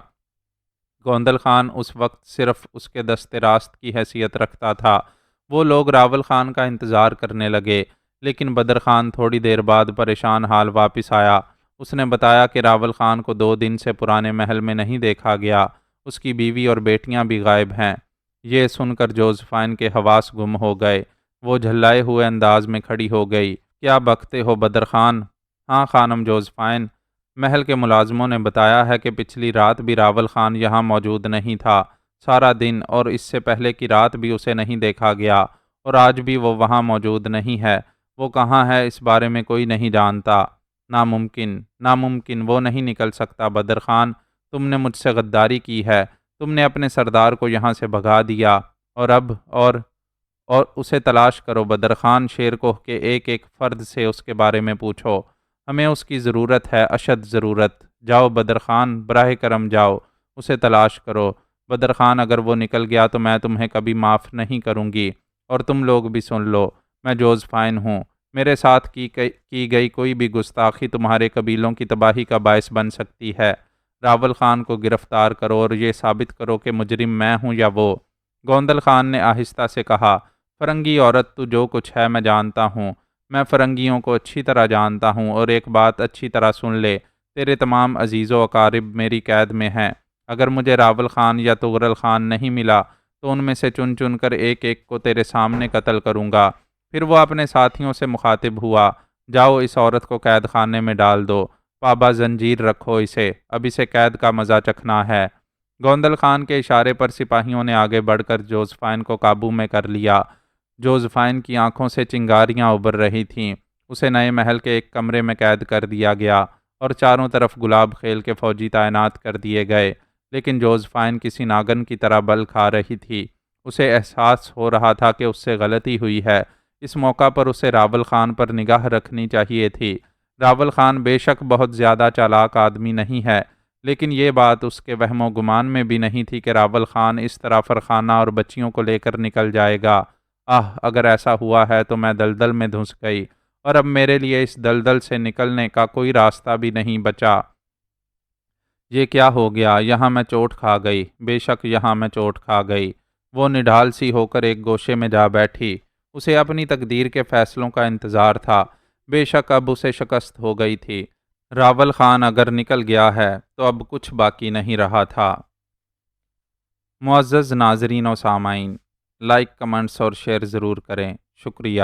گوندل خان اس وقت صرف اس کے دست راست کی حیثیت رکھتا تھا۔ وہ لوگ راول خان کا انتظار کرنے لگے، لیکن بدر خان تھوڑی دیر بعد پریشان حال واپس آیا۔ اس نے بتایا کہ راول خان کو 2 دن سے پرانے محل میں نہیں دیکھا گیا، اس کی بیوی اور بیٹیاں بھی غائب ہیں۔ یہ سن کر جوزفائن کے حواس گم ہو گئے۔ وہ جھلائے ہوئے انداز میں کھڑی ہو گئی۔ کیا بکتے ہو بدر خان؟ ہاں خانم جوزفائن، محل کے ملازموں نے بتایا ہے کہ پچھلی رات بھی راول خان یہاں موجود نہیں تھا۔ سارا دن اور اس سے پہلے کی رات بھی اسے نہیں دیکھا گیا، اور آج بھی وہ وہاں موجود نہیں ہے۔ وہ کہاں ہے اس بارے میں کوئی نہیں جانتا۔ ناممکن، ناممکن، وہ نہیں نکل سکتا۔ بدر خان، تم نے مجھ سے غداری کی ہے۔ تم نے اپنے سردار کو یہاں سے بھگا دیا، اور اب اور اسے تلاش کرو۔ بدر خان، شیر کوہ کے ایک ایک فرد سے اس کے بارے میں پوچھو۔ ہمیں اس کی ضرورت ہے، اشد ضرورت۔ جاؤ بدر خان، براہ کرم جاؤ، اسے تلاش کرو۔ بدر خان، اگر وہ نکل گیا تو میں تمہیں کبھی معاف نہیں کروں گی۔ اور تم لوگ بھی سن لو، میں جوزفائن ہوں۔ میرے ساتھ کی گئی کوئی بھی گستاخی تمہارے قبیلوں کی تباہی کا باعث بن سکتی ہے۔ راول خان کو گرفتار کرو اور یہ ثابت کرو کہ مجرم میں ہوں یا وہ۔ گوندل خان نے آہستہ سے کہا، فرنگی عورت، تو جو کچھ ہے میں جانتا ہوں۔ میں فرنگیوں کو اچھی طرح جانتا ہوں، اور ایک بات اچھی طرح سن لے، تیرے تمام عزیز و اقارب میری قید میں ہیں۔ اگر مجھے راول خان یا تغرل خان نہیں ملا تو ان میں سے چن چن کر ایک ایک کو تیرے سامنے قتل کروں گا۔ پھر وہ اپنے ساتھیوں سے مخاطب ہوا، جاؤ اس عورت کو قید خانے میں ڈال دو، پابہ زنجیر رکھو اسے، اب اسے قید کا مزہ چکھنا ہے۔ گوندل خان کے اشارے پر سپاہیوں نے آگے بڑھ کر جوزفائن کو قابو میں کر لیا۔ جوزفائن کی آنکھوں سے چنگاریاں ابھر رہی تھیں۔ اسے نئے محل کے ایک کمرے میں قید کر دیا گیا اور چاروں طرف گلاب خیل کے فوجی تعینات کر دیے گئے، لیکن جوزفائن کسی ناگن کی طرح بل کھا رہی تھی۔ اسے احساس ہو رہا تھا کہ اس سے غلطی ہوئی ہے۔ اس موقع پر اسے راول خان پر نگاہ رکھنی چاہیے تھی۔ راول خان بے شک بہت زیادہ چالاک آدمی نہیں ہے، لیکن یہ بات اس کے وہم و گمان میں بھی نہیں تھی کہ راول خان اس طرح فرخانہ اور بچیوں کو لے کر نکل جائے گا۔ اگر ایسا ہوا ہے تو میں دلدل میں دھنس گئی، اور اب میرے لیے اس دلدل سے نکلنے کا کوئی راستہ بھی نہیں بچا۔ یہ کیا ہو گیا؟ یہاں میں چوٹ کھا گئی، بے شک یہاں میں چوٹ کھا گئی۔ وہ نڈھال سی ہو کر ایک گوشے میں جا بیٹھی۔ اسے اپنی تقدیر کے فیصلوں کا انتظار تھا۔ بے شک اب اسے شکست ہو گئی تھی۔ راول خان اگر نکل گیا ہے تو اب کچھ باقی نہیں رہا تھا۔ معزز ناظرین و سامعین، لائک، کمنٹس اور شیئر ضرور کریں، شکریہ۔